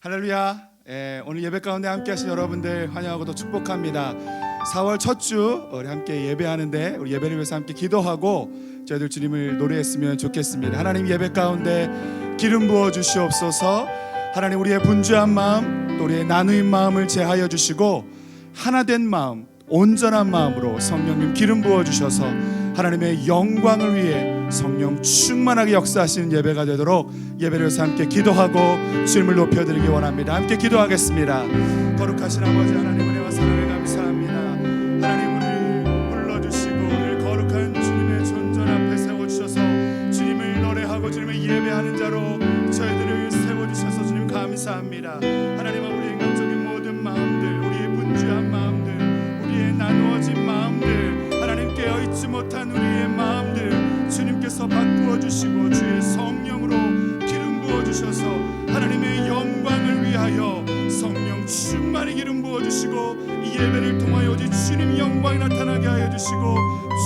할렐루야. 오늘 예배 가운데 함께 하신 여러분들 환영하고 또 축복합니다. 4월 첫 주 우리 함께 예배하는데 우리 예배를 위해서 함께 기도하고 저희들 주님을 노래했으면 좋겠습니다. 하나님, 예배 가운데 기름 부어 주시옵소서. 하나님, 우리의 분주한 마음 또 우리의 나누인 마음을 제하여 주시고 하나된 마음, 온전한 마음으로 성령님 기름 부어 주셔서 하나님의 영광을 위해 성령 충만하게 역사하시는 예배가 되도록 예배를 위해서 함께 기도하고 주님을 높여드리기 원합니다. 함께 기도하겠습니다. 거룩하신 아버지 하나님, 은혜와 사랑에 감사합니다. 하나님, 우리를 불러주시고 우리를 거룩한 주님의 존전 앞에 세워주셔서 주님을 노래하고 주님을 예배하는 자로 저희들을 세워주셔서 주님 감사합니다. 하나님, 우리의 영적인 모든 마음들, 우리의 분주한 마음들, 우리의 나누어진 마음들, 하나님 깨어있지 못한 우리의 마음들 주님께서 바꾸어 주시고 주의 성령으로 기름 부어 주셔서 하나님의 영광을 위하여 성령 충만히 기름 부어 주시고 이 예배를 통하여 오직 주님 영광이 나타나게 하여 주시고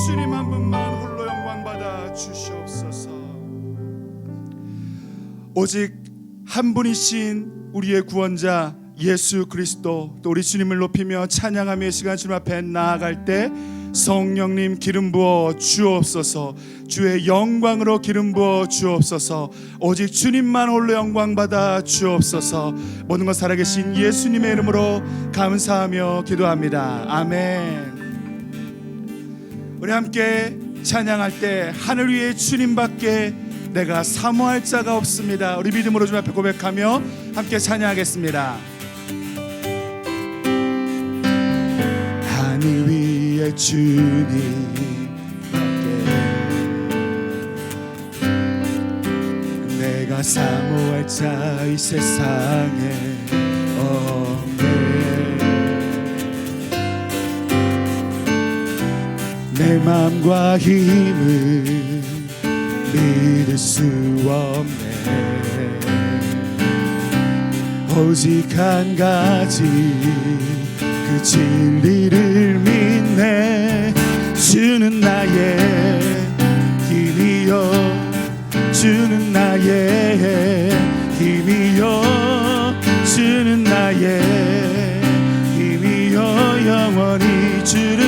주님 한 분만 홀로 영광 받아 주시옵소서. 오직 한 분이신 우리의 구원자 예수 그리스도, 또 우리 주님을 높이며 찬양하며 시간 주님 앞에 나아갈 때 성령님 기름 부어 주옵소서. 주의 영광으로 기름 부어 주옵소서. 오직 주님만 홀로 영광 받아 주옵소서. 모든 것 살아계신 예수님의 이름으로 감사하며 기도합니다. 아멘. 우리 함께 찬양할 때 하늘 위에 주님밖에 내가 사모할 자가 없습니다. 우리 믿음으로 주님 앞에 고백하며 함께 찬양하겠습니다. 하늘 위에 주님밖에 내가 사모할 자 이 세상에 없네. 내 마음과 힘을 믿을 수 없네. 오직 한 가지 그 진리를 믿네. 주는 나의 힘이요, 주는 나의 힘이요, 주는 나의 힘이요. 영원히 주를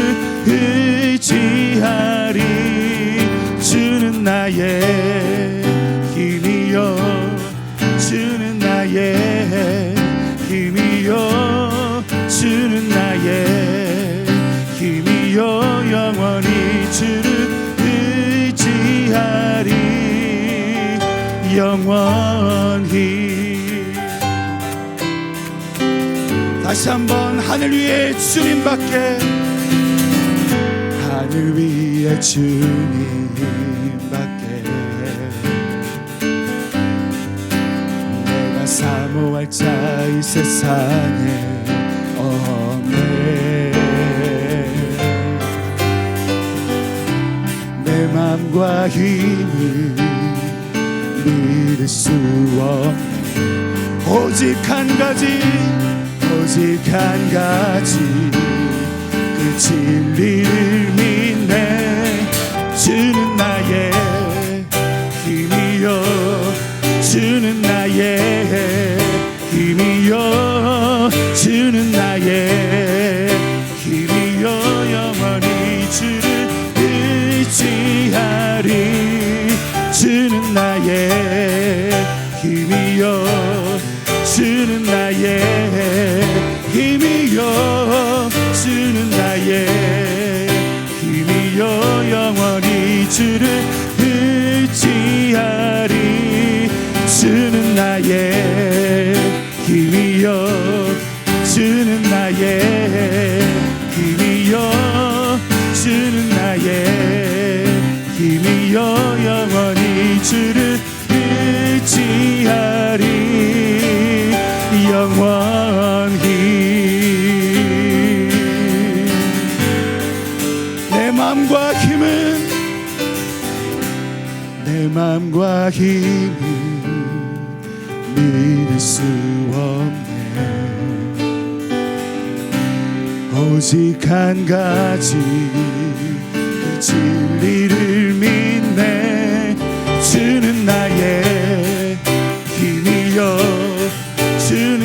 의지하리. 주는 나의 힘이요, 주는 나의 힘이요, 주는 나의 힘이요. 영원히 주를 의지하리. 영원히. 다시 한번 하늘 위에 주님밖에, 하늘 위에 주님밖에 내가 사모할 자 이 세상에 없네. 내 맘과 힘을 믿을 수 없네. 오직 한 가지, 오직 한 가지 그 진리를 믿네. 주는 나의 힘이요, 주는 나의 힘이요, 주는 나의 힘이요. 영원히 주를 의지하리. 주는 나의 힘이요, 주는 나의 힘이요, 주는 나의 힘이요. 영원히 주를 의지하리. 주는 나의 힘이요, 주는 나의 힘이요, 주는 나의 힘이요. 영원히 주를 의지하리. 영원히. 내 맘과 힘은, 내 맘과 힘은 믿을 수 없네. 오직 한 가지 그 진리를 믿네. 주는 나의 힘이요, 주는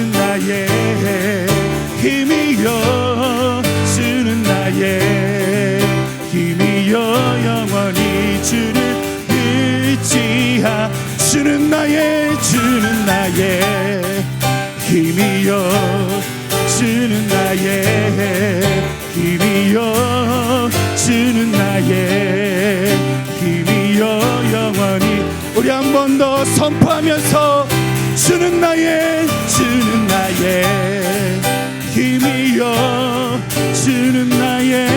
주는 나의 힘이여 주는 나의 힘이여 주는 나의 힘이여 영원히 우리 한 번 더 선포하면서 주는 나의 힘이여 주는 나의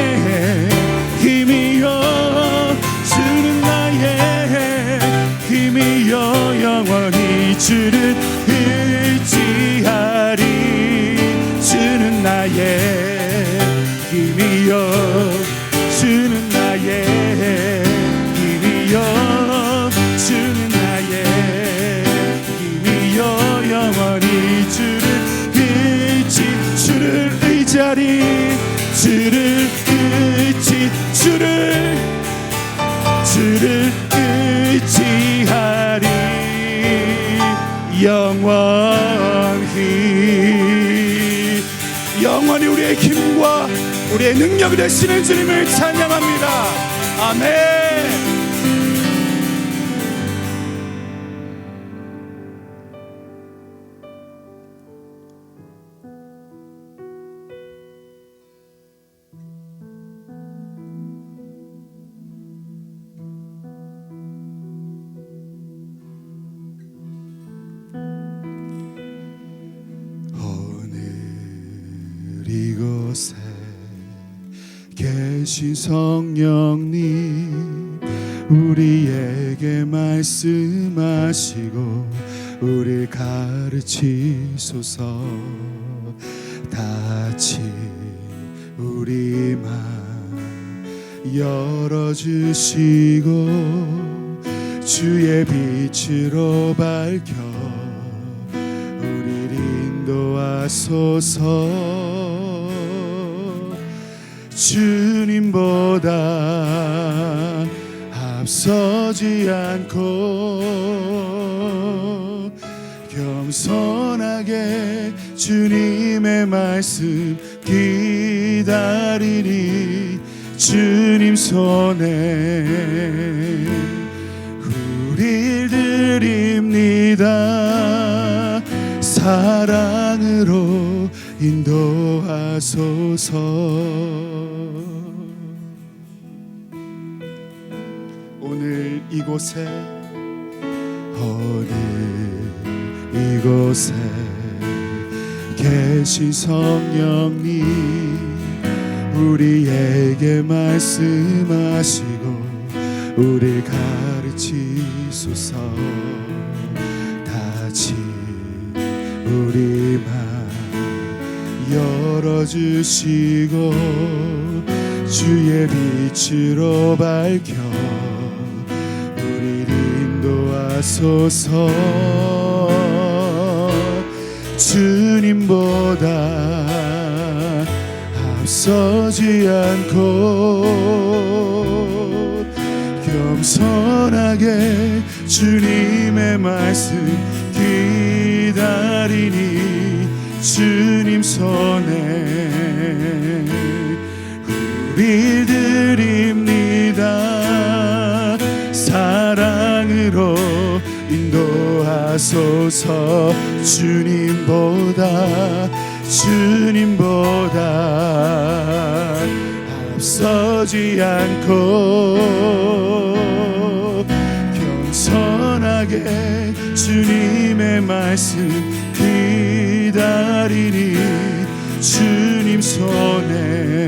힘이여 주는 나의 힘이여 영원히 주를 의지하리 주는 나의 힘이여 주는 나의 힘이여 주는 나의 힘이여 영원히 주를 의지하리 주를 의지하리 영원히 우리의 힘과 우리의 능력이 되시는 주님을 찬양합니다. 아멘. 이곳에 계신 성령님 우리에게 말씀하시고 우릴 가르치소서 다시 우리 맘 열어주시고 주의 빛으로 밝혀 우릴 인도하소서 주님보다 앞서지 않고 겸손하게 주님의 말씀 기다리니 주님 손에 우릴 드립니다 사랑으로 인도하소서 오늘 이곳에 계신 성령님 우리에게 말씀하시고 우릴 가르치소서 다시 우리 맘 열어주시고 주의 빛으로 밝혀 우릴 인도하소서 주님보다 앞서지 않고 겸손하게 주님의 말씀 기다리니 주님 손에 우릴 드립니다 사랑으로 인도하소서 주님보다 앞서지 않고 겸손하게 주님의 말씀 기다리니 주님 손에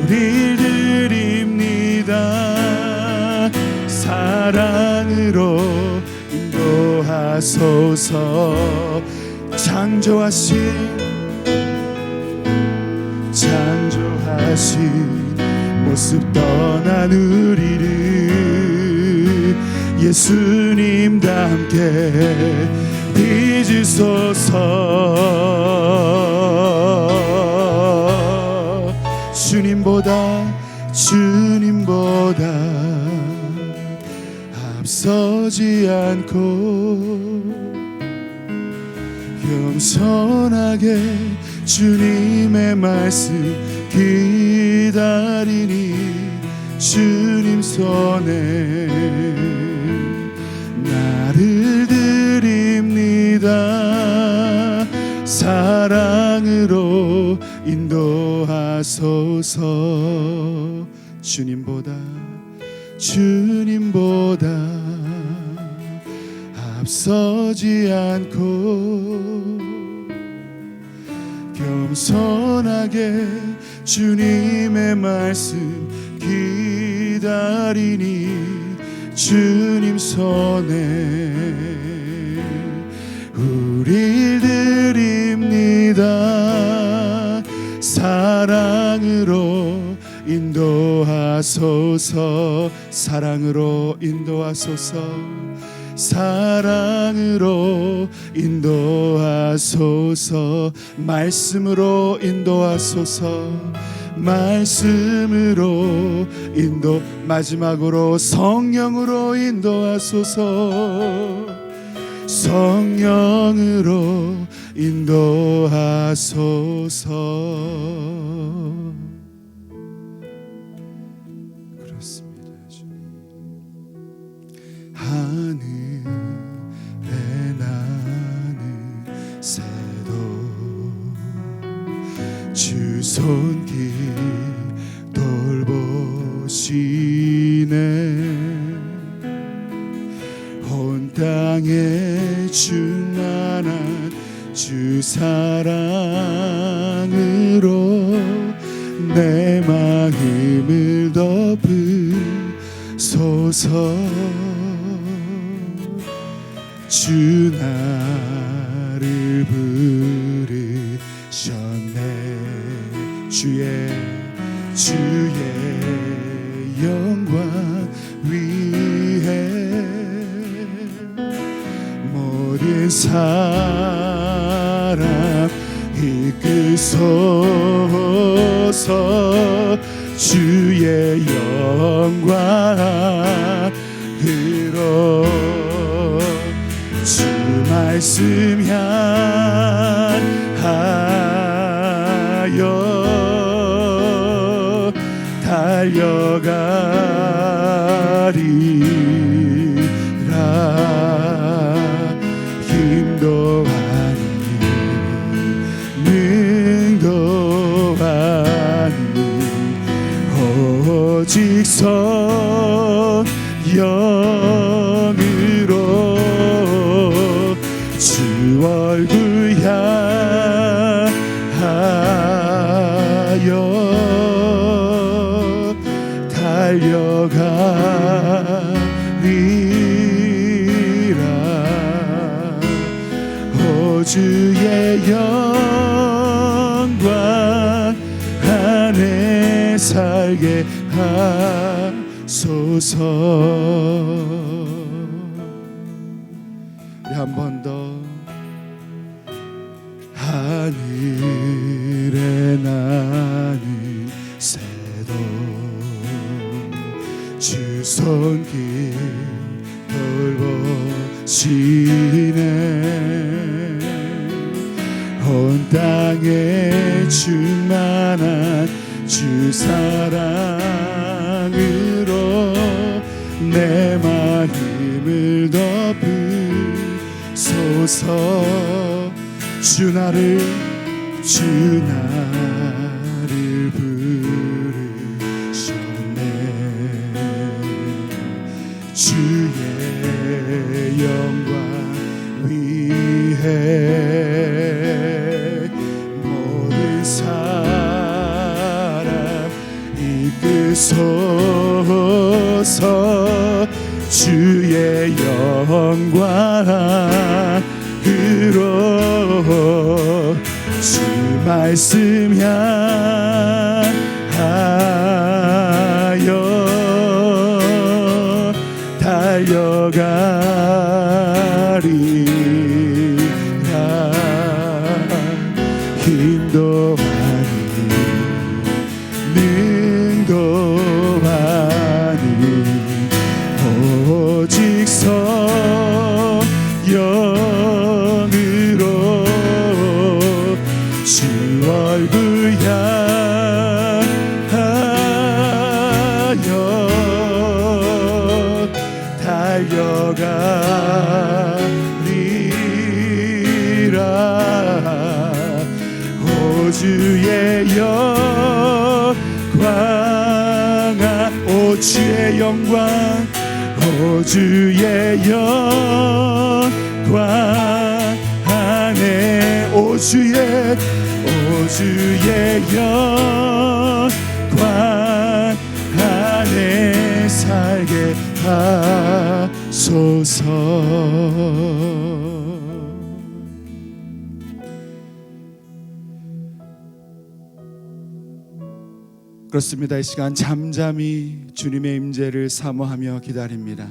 우릴 드립니다 사랑으로 인도하소서 창조하신 모습 떠난 우리를 예수님과 함께 빚으소서 주님보다 앞서지 않고 겸손하게 주님의 말씀 기다리니 주님 손에 인도하소서. 주님보다 앞서지 않고 겸손하게 주님의 말씀 기다리니 주님 손에 우릴 드립니다. 사랑으로 인도하소서. 사랑으로 인도하소서. 사랑으로 인도하소서. 말씀으로 인도하소서. 말씀으로 마지막으로 성령으로 인도하소서. 성령으로 인도하소서. 그렇습니다. 주님. 하늘에 나는 새도 주 손길 돌보시네. 온 땅에 충만한 주 사랑으로 내 마음을 덮으소서. 주 나를 부르셨네. 주의 영광 위해 모든 사람 이끄소서. 주의 영광으로 주 말씀 향하여 달려가리라. 힘도 아니 능도 아니 오직 성령으로 주 얼굴 향하여 달려가리라. 오 주의 영광 안에 살게 하소서. 우리 한 번 더. 하늘에 나는 새도 주 손길 돌보시네. 온 땅에 충만한 주 사랑으로 내 마음을 덮으소서. 주 나를 부르셨네. 주의 영광 위해 모든 사람 이끄소서. 주의 영광으로 주 말씀 향하여 달려가리라. 힘도 아니 능도 아니 오직 성령으로 주 얼굴 향하여 달려가리라. 오 주의 영광, 오 주의 영광, 오 주의 영광 안에, 오 주의 영광 안에 살게 하소서. 그렇습니다. 이 시간 잠잠히 주님의 임재를 사모하며 기다립니다.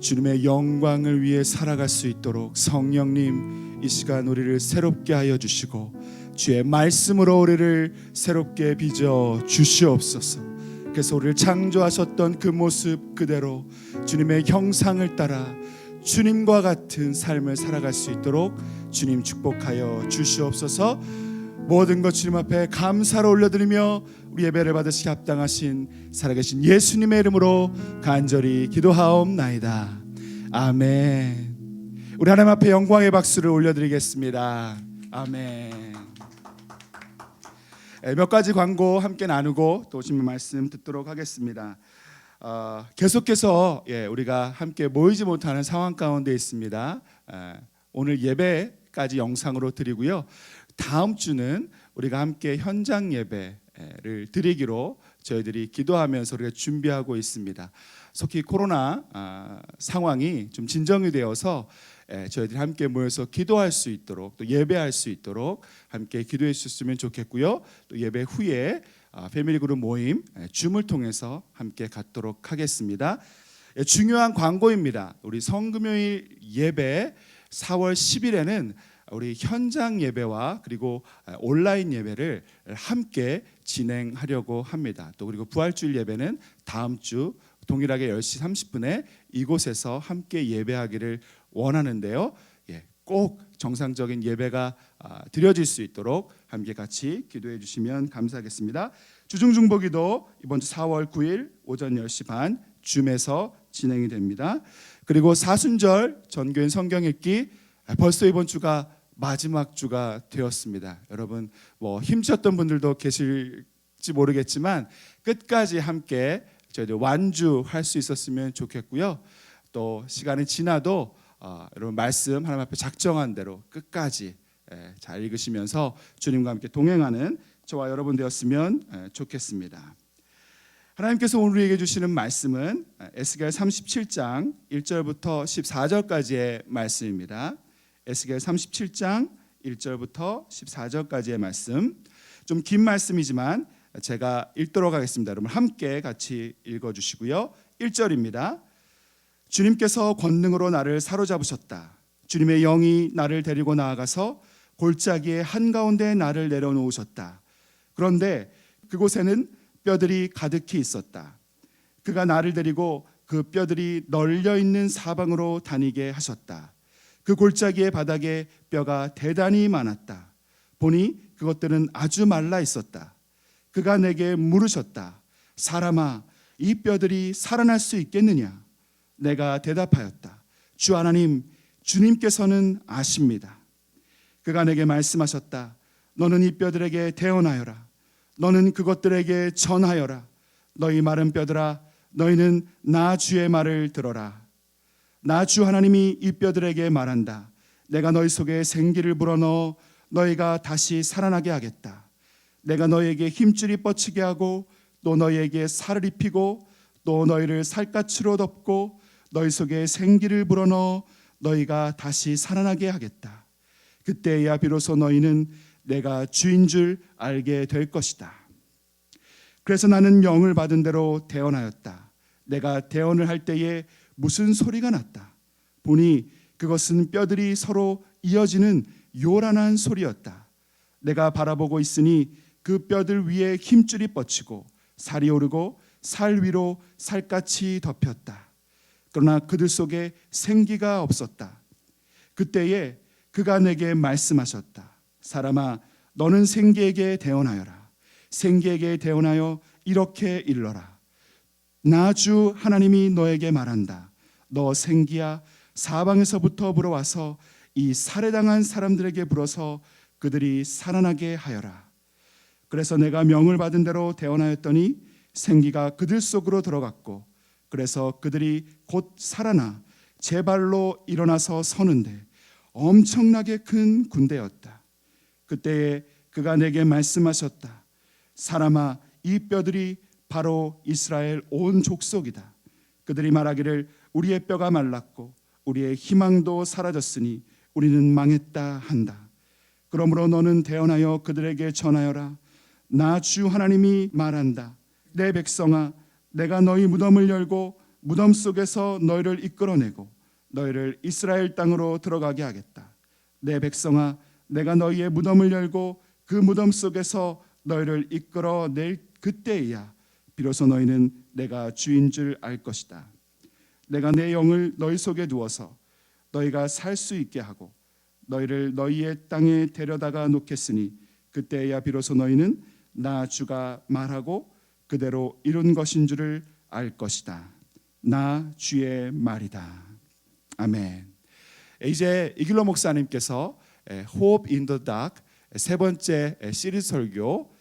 주님의 영광을 위해 살아갈 수 있도록 성령님 이 시간 우리를 새롭게 하여 주시고 주의 말씀으로 우리를 새롭게 빚어 주시옵소서. 그래서 우리를 창조하셨던 그 모습 그대로 주님의 형상을 따라 주님과 같은 삶을 살아갈 수 있도록 주님 축복하여 주시옵소서. 모든 것 주님 앞에 감사로 올려드리며 우리 예배를 받으시기 합당하신 살아계신 예수님의 이름으로 간절히 기도하옵나이다. 아멘. 우리 하나님 앞에 영광의 박수를 올려드리겠습니다. 아멘. 몇 가지 광고 함께 나누고 또 주님 말씀 듣도록 하겠습니다. 계속해서 우리가 함께 모이지 못하는 상황 가운데 있습니다. 오늘 예배까지 영상으로 드리고요. 다음 주는 우리가 함께 현장 예배를 드리기로 저희들이 기도하면서 우리가 준비하고 있습니다. 속히 코로나 상황이 좀 진정이 되어서 저희들이 함께 모여서 기도할 수 있도록 또 예배할 수 있도록 함께 기도해 주셨으면 좋겠고요. 또 예배 후에 패밀리 그룹 모임 줌을 통해서 함께 갖도록 하겠습니다. 중요한 광고입니다. 우리 성금요일 예배 4월 10일에는 우리 현장 예배와 그리고 온라인 예배를 함께 진행하려고 합니다. 또 그리고 부활주일 예배는 다음 주 동일하게 10시 30분에 이곳에서 함께 예배하기를 원하는데요. 꼭 정상적인 예배가 드려질 수 있도록 함께 같이 기도해 주시면 감사하겠습니다. 주중중보기도 이번 주 4월 9일 오전 10시 반 줌에서 진행이 됩니다. 그리고 사순절 전교인 성경 읽기 벌써 이번 주가 마지막 주가 되었습니다. 여러분 힘쓰셨던 분들도 계실지 모르겠지만 끝까지 함께 저희들 완주할 수 있었으면 좋겠고요. 또 시간이 지나도 여러분 말씀 하나님 앞에 작정한 대로 끝까지 잘 읽으시면서 주님과 함께 동행하는 저와 여러분 되었으면 좋겠습니다. 하나님께서 오늘 우리에게 주시는 말씀은 에스겔 37장 1절부터 14절까지의 말씀입니다. 에스겔 37장 1절부터 14절까지의 말씀, 좀 긴 말씀이지만 제가 읽도록 하겠습니다. 여러분 함께 같이 읽어주시고요. 1절입니다. 주님께서 권능으로 나를 사로잡으셨다. 주님의 영이 나를 데리고 나아가서 골짜기의 한가운데 나를 내려놓으셨다. 그런데 그곳에는 뼈들이 가득히 있었다. 그가 나를 데리고 그 뼈들이 널려있는 사방으로 다니게 하셨다. 그 골짜기의 바닥에 뼈가 대단히 많았다. 보니 그것들은 아주 말라 있었다. 그가 내게 물으셨다. 사람아, 이 뼈들이 살아날 수 있겠느냐? 내가 대답하였다. 주 하나님, 주님께서는 아십니다. 그가 내게 말씀하셨다. 너는 이 뼈들에게 대언하여라. 너는 그것들에게 전하여라. 너희 마른 뼈들아, 너희는 나 주의 말을 들어라. 나 주 하나님이 이 뼈들에게 말한다. 내가 너희 속에 생기를 불어넣어 너희가 다시 살아나게 하겠다. 내가 너희에게 힘줄이 뻗치게 하고 또 너희에게 살을 입히고 또 너희를 살갗으로 덮고 너희 속에 생기를 불어넣어 너희가 다시 살아나게 하겠다. 그때야 비로소 너희는 내가 주인 줄 알게 될 것이다. 그래서 나는 영을 받은 대로 대언하였다. 내가 대언을 할 때에 무슨 소리가 났다. 보니 그것은 뼈들이 서로 이어지는 요란한 소리였다. 내가 바라보고 있으니 그 뼈들 위에 힘줄이 뻗치고 살이 오르고 살 위로 살갗이 덮였다. 그러나 그들 속에 생기가 없었다. 그때에 그가 내게 말씀하셨다. 사람아, 너는 생기에게 대언하여라. 생기에게 대언하여 이렇게 일러라. 나 주 하나님이 너에게 말한다. 너 생기야, 사방에서부터 불어와서 이 살해당한 사람들에게 불어서 그들이 살아나게 하여라. 그래서 내가 명을 받은 대로 대언하였더니 생기가 그들 속으로 들어갔고 그래서 그들이 곧 살아나 제 발로 일어나서 서는데 엄청나게 큰 군대였다. 그때에 그가 내게 말씀하셨다. 사람아, 이 뼈들이 바로 이스라엘 온 족속이다. 그들이 말하기를 우리의 뼈가 말랐고 우리의 희망도 사라졌으니 우리는 망했다 한다. 그러므로 너는 대언하여 그들에게 전하여라. 나 주 하나님이 말한다. 내 백성아, 내가 너희 무덤을 열고 무덤 속에서 너희를 이끌어내고 너희를 이스라엘 땅으로 들어가게 하겠다. 내 백성아, 내가 너희의 무덤을 열고 그 무덤 속에서 너희를 이끌어낼 그때야 비로소 너희는 내가 주인 줄 알 것이다. 내가 내 영을 너희 속에 두어서 너희가 살 수 있게 하고 너희를 너희의 땅에 데려다가 놓겠으니 그때야 비로소 너희는 나 주가 말하고 그대로 이룬 것인 줄을 알 것이다. 나 주의 말이다. 아멘. 이제 이길로 목사님께서 Hope in the Dark 세 번째 시리즈 설교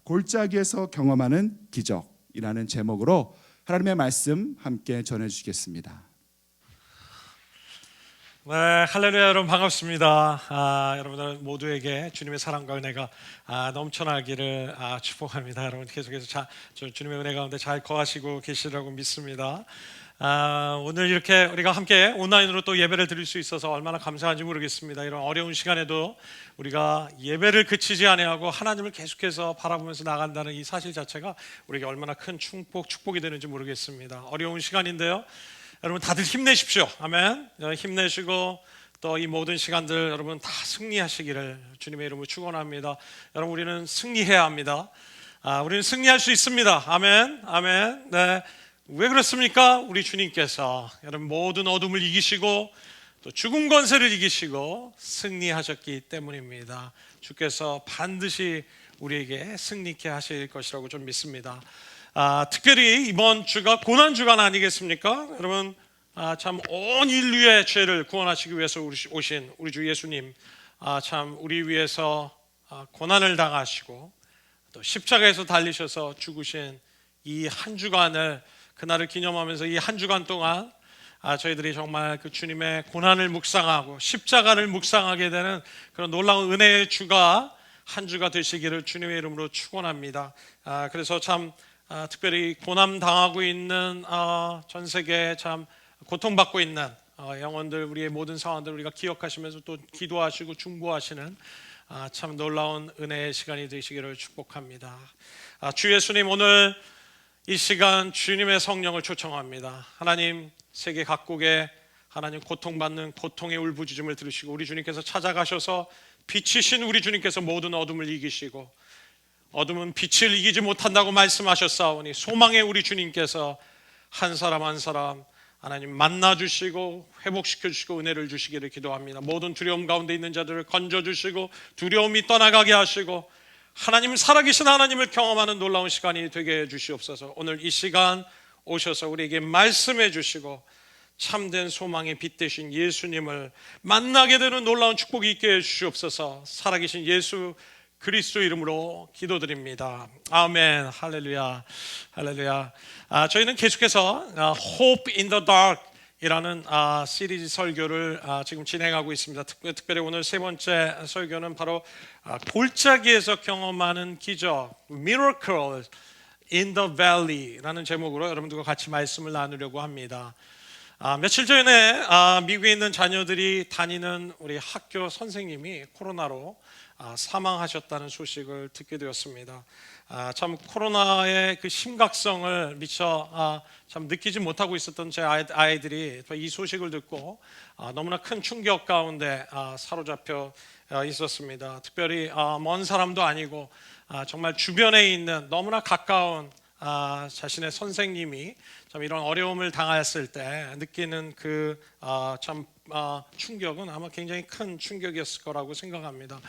골짜기에서 경험하는 기적이라는 제목으로 하나님의 말씀 함께 전해주시겠습니다. 네, 할렐루야. 여러분 반갑습니다. 여러분들 모두에게 주님의 사랑과 은혜가 넘쳐나기를 축복합니다. 여러분 계속해서 주님의 은혜 가운데 잘 거하시고 계시라고 믿습니다. 오늘 이렇게 우리가 함께 온라인으로 또 예배를 드릴 수 있어서 얼마나 감사한지 모르겠습니다. 이런 어려운 시간에도 우리가 예배를 그치지 아니하고 하나님을 계속해서 바라보면서 나간다는 이 사실 자체가 우리에게 얼마나 큰 축복이 되는지 모르겠습니다. 어려운 시간인데요, 여러분 다들 힘내십시오. 아멘. 힘내시고 또 이 모든 시간들 여러분 다 승리하시기를 주님의 이름으로 축원합니다. 여러분 우리는 승리해야 합니다. 우리는 승리할 수 있습니다. 아멘. 아멘. 네. 왜 그렇습니까? 우리 주님께서 여러분 모든 어둠을 이기시고 또 죽음 권세를 이기시고 승리하셨기 때문입니다. 주께서 반드시 우리에게 승리케 하실 것이라고 좀 믿습니다. 특별히 이번 주가 고난주간 아니겠습니까? 여러분 참 온 인류의 죄를 구원하시기 위해서 오신 우리 주 예수님, 참 우리 위해서 고난을 당하시고 또 십자가에서 달리셔서 죽으신 이 한 주간을, 그날을 기념하면서 이 한 주간 동안 저희들이 정말 그 주님의 고난을 묵상하고 십자가를 묵상하게 되는 그런 놀라운 은혜의 주가 한 주가 되시기를 주님의 이름으로 축원합니다. 그래서 참 특별히 고난 당하고 있는 전 세계에 참 고통받고 있는 영혼들, 우리의 모든 상황들 우리가 기억하시면서 또 기도하시고 중보하시는 참 놀라운 은혜의 시간이 되시기를 축복합니다. 주 예수님, 오늘 이 시간 주님의 성령을 초청합니다. 하나님, 세계 각국에 하나님 고통받는 고통의 울부짖음을 들으시고 우리 주님께서 찾아가셔서 빛이신 우리 주님께서 모든 어둠을 이기시고 어둠은 빛을 이기지 못한다고 말씀하셨사오니 소망의 우리 주님께서 한 사람 한 사람 하나님 만나주시고 회복시켜주시고 은혜를 주시기를 기도합니다. 모든 두려움 가운데 있는 자들을 건져주시고 두려움이 떠나가게 하시고 하나님, 살아계신 하나님을 경험하는 놀라운 시간이 되게 해주시옵소서. 오늘 이 시간 오셔서 우리에게 말씀해 주시고 참된 소망의 빛 되신 예수님을 만나게 되는 놀라운 축복이 있게 해주시옵소서. 살아계신 예수 그리스도 이름으로 기도드립니다. 아멘. 할렐루야. 할렐루야. 저희는 계속해서 Hope in the Dark 이라는 시리즈 설교를 지금 진행하고 있습니다. 특별히 오늘 세 번째 설교는 바로 골짜기에서 경험하는 기적, Miracle in the Valley라는 제목으로 여러분들과 같이 말씀을 나누려고 합니다. 며칠 전에 미국에 있는 자녀들이 다니는 우리 학교 선생님이 코로나로 사망하셨다는 소식을 듣게 되었습니다. 참 코로나의 그 심각성을 미처 참 느끼지 못하고 있었던 제 아이들이 이 소식을 듣고 너무나 큰 충격 가운데 사로잡혀 있었습니다. 특별히 먼 사람도 아니고 정말 주변에 있는 너무나 가까운 자신의 선생님이 참 이런 어려움을 당했을 때 느끼는 그 참 충격은 아마 굉장히 큰 충격이었을 거라고 생각합니다.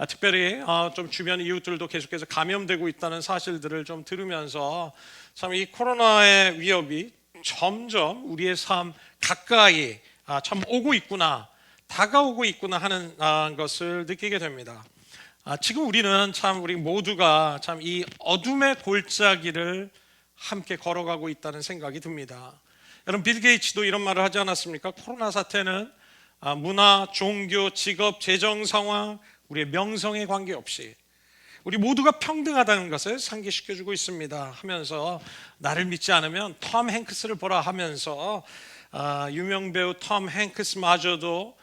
특별히 좀 주변 이웃들도 계속해서 감염되고 있다는 사실들을 좀 들으면서 참 이 코로나의 위협이 점점 우리의 삶 가까이 참 오고 있구나, 다가오고 있구나 하는 것을 느끼게 됩니다. 지금 우리는 참 우리 모두가 참 이 어둠의 골짜기를 함께 걸어가고 있다는 생각이 듭니다. 여러분 빌 게이츠도 이런 말을 하지 않았습니까? 코로나 사태는 문화, 종교, 직업, 재정 상황, 우리의 명성에 관계없이 우리 모두가 평등하다는 것을 상기시켜주고 있습니다 하면서 나를 믿지 않으면 톰 행크스를 보라 하면서 유명 배우 톰 행크스마저도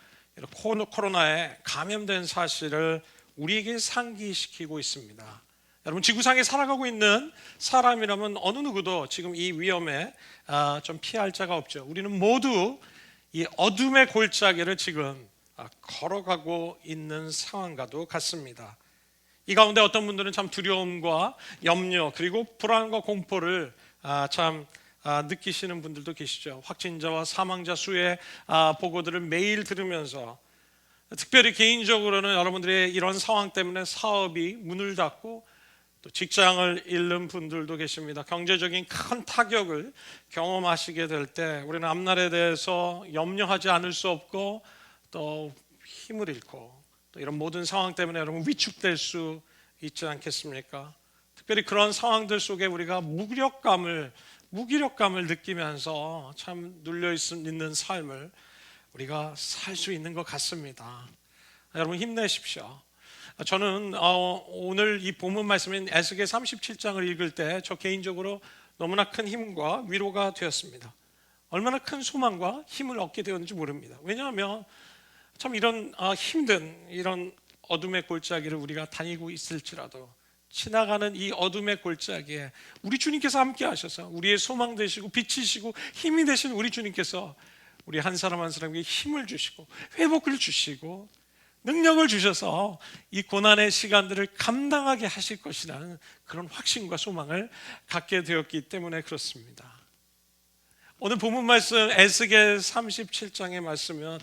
코로나에 감염된 사실을 우리에게 상기시키고 있습니다. 여러분 지구상에 살아가고 있는 사람이라면 어느 누구도 지금 이 위험에 좀 피할 자가 없죠. 우리는 모두 이 어둠의 골짜기를 지금 걸어가고 있는 상황과도 같습니다. 이 가운데 어떤 분들은 참 두려움과 염려 그리고 불안과 공포를 참 느끼시는 분들도 계시죠. 확진자와 사망자 수의 보고들을 매일 들으면서 특별히 개인적으로는 여러분들의 이런 상황 때문에 사업이 문을 닫고 또 직장을 잃는 분들도 계십니다. 경제적인 큰 타격을 경험하시게 될 때 우리는 앞날에 대해서 염려하지 않을 수 없고 또 힘을 잃고 또 이런 모든 상황 때문에 여러분 위축될 수 있지 않겠습니까? 특별히 그런 상황들 속에 우리가 무기력감을 느끼면서 참 눌려 있는 삶을 우리가 살 수 있는 것 같습니다. 여러분 힘내십시오. 저는 오늘 이 본문 말씀인 에스겔 37장을 읽을 때 저 개인적으로 너무나 큰 힘과 위로가 되었습니다. 얼마나 큰 소망과 힘을 얻게 되었는지 모릅니다. 왜냐하면 참 이런 힘든 이런 어둠의 골짜기를 우리가 다니고 있을지라도 지나가는 이 어둠의 골짜기에 우리 주님께서 함께 하셔서 우리의 소망 되시고 빛이시고 힘이 되신 우리 주님께서 우리 한 사람 한 사람에게 힘을 주시고 회복을 주시고 능력을 주셔서 이 고난의 시간들을 감당하게 하실 것이라는 그런 확신과 소망을 갖게 되었기 때문에 그렇습니다. 오늘 본문 말씀 에스겔 37장의 말씀은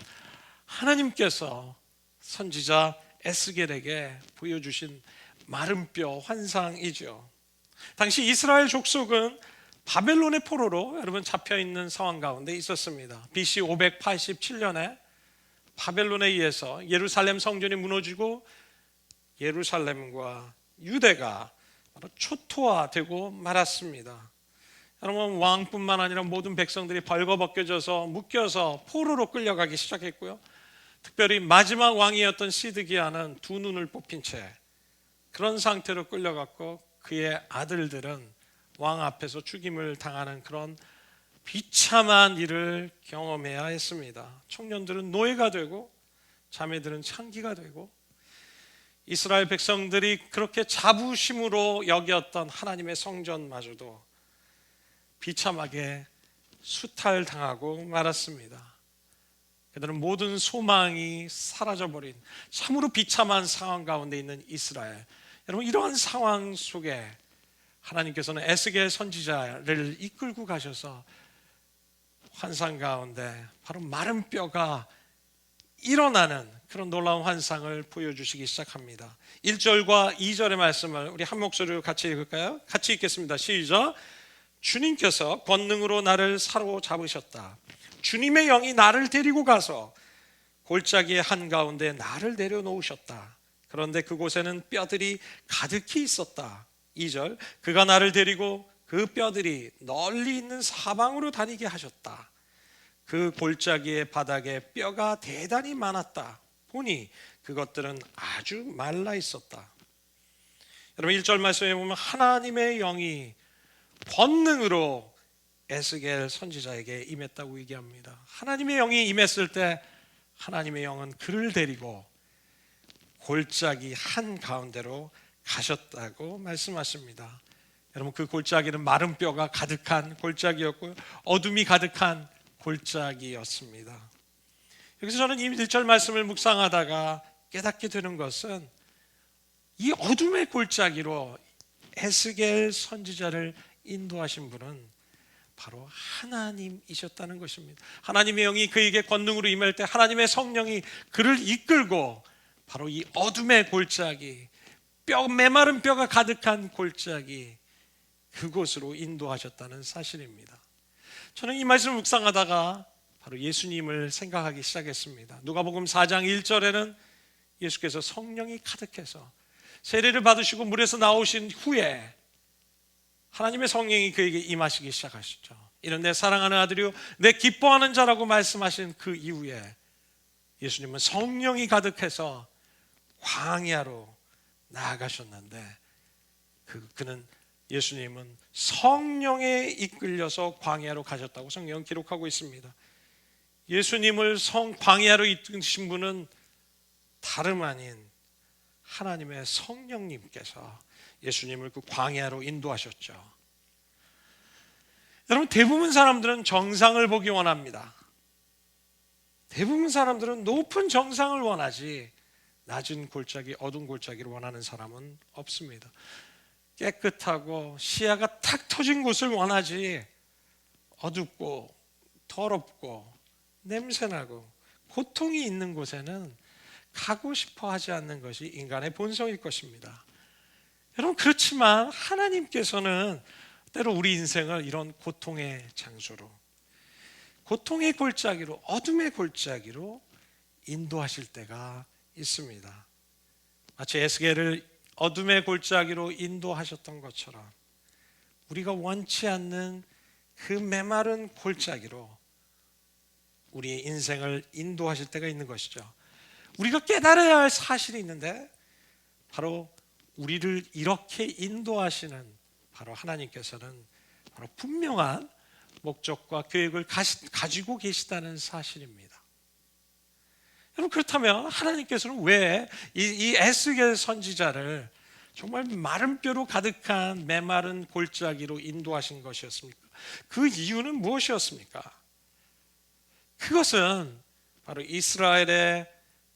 하나님께서 선지자 에스겔에게 보여주신 마른 뼈 환상이죠. 당시 이스라엘 족속은 바벨론의 포로로 여러분 잡혀있는 상황 가운데 있었습니다. BC 587년에 바벨론에 의해서 예루살렘 성전이 무너지고 예루살렘과 유대가 바로 초토화되고 말았습니다. 여러분 왕뿐만 아니라 모든 백성들이 벌거벗겨져서 묶여서 포로로 끌려가기 시작했고요. 특별히 마지막 왕이었던 시드기야는 두 눈을 뽑힌 채 그런 상태로 끌려갔고 그의 아들들은 왕 앞에서 죽임을 당하는 그런 비참한 일을 경험해야 했습니다. 청년들은 노예가 되고 자매들은 창기가 되고 이스라엘 백성들이 그렇게 자부심으로 여겼던 하나님의 성전마저도 비참하게 수탈당하고 말았습니다. 그들은 모든 소망이 사라져버린 참으로 비참한 상황 가운데 있는 이스라엘. 여러분 이러한 상황 속에 하나님께서는 에스겔 선지자를 이끌고 가셔서 환상 가운데 바로 마른 뼈가 일어나는 그런 놀라운 환상을 보여주시기 시작합니다. 1절과 2절의 말씀을 우리 한 목소리로 같이 읽을까요? 같이 읽겠습니다. 시작. 주님께서 권능으로 나를 사로잡으셨다. 주님의 영이 나를 데리고 가서 골짜기의 한가운데 나를 내려놓으셨다. 그런데 그곳에는 뼈들이 가득히 있었다. 2절. 그가 나를 데리고 그 뼈들이 널리 있는 사방으로 다니게 하셨다. 그 골짜기의 바닥에 뼈가 대단히 많았다. 보니 그것들은 아주 말라 있었다. 여러분 1절 말씀에 보면 하나님의 영이 권능으로 에스겔 선지자에게 임했다고 얘기합니다. 하나님의 영이 임했을 때 하나님의 영은 그를 데리고 골짜기 한가운데로 가셨다고 말씀하십니다. 여러분 그 골짜기는 마른 뼈가 가득한 골짜기였고요. 어둠이 가득한 골짜기였습니다. 여기서 저는 이 1절 말씀을 묵상하다가 깨닫게 되는 것은 이 어둠의 골짜기로 에스겔 선지자를 인도하신 분은 바로 하나님이셨다는 것입니다. 하나님의 영이 그에게 권능으로 임할 때 하나님의 성령이 그를 이끌고 바로 이 어둠의 골짜기, 메마른 뼈가 가득한 골짜기 그곳으로 인도하셨다는 사실입니다. 저는 이 말씀을 묵상하다가 바로 예수님을 생각하기 시작했습니다. 누가복음 4장 1절에는 예수께서 성령이 가득해서 세례를 받으시고 물에서 나오신 후에 하나님의 성령이 그에게 임하시기 시작하시죠. 이는 내 사랑하는 아들이요 내 기뻐하는 자라고 말씀하신 그 이후에 예수님은 성령이 가득해서 광야로 나아가셨는데 그는 예수님은 성령에 이끌려서 광야로 가셨다고 성경은 기록하고 있습니다. 예수님을 광야로 이끄신 분은 다름 아닌 하나님의 성령님께서 예수님을 그 광야로 인도하셨죠. 여러분, 대부분 사람들은 정상을 보기 원합니다. 대부분 사람들은 높은 정상을 원하지 낮은 골짜기, 어두운 골짜기를 원하는 사람은 없습니다. 깨끗하고 시야가 탁 터진 곳을 원하지 어둡고 더럽고 냄새나고 고통이 있는 곳에는 가고 싶어 하지 않는 것이 인간의 본성일 것입니다. 여러분, 그렇지만 하나님께서는 때로 우리 인생을 이런 고통의 장소로, 고통의 골짜기로, 어둠의 골짜기로 인도하실 때가 있습니다. 마치 에스겔을 어둠의 골짜기로 인도하셨던 것처럼 우리가 원치 않는 그 메마른 골짜기로 우리의 인생을 인도하실 때가 있는 것이죠. 우리가 깨달아야 할 사실이 있는데 바로 우리를 이렇게 인도하시는 바로 하나님께서는 바로 분명한 목적과 계획을 가지고 계시다는 사실입니다. 여러분, 그렇다면 하나님께서는 왜 이 에스겔 선지자를 정말 마른 뼈로 가득한 메마른 골짜기로 인도하신 것이었습니까? 그 이유는 무엇이었습니까? 그것은 바로 이스라엘의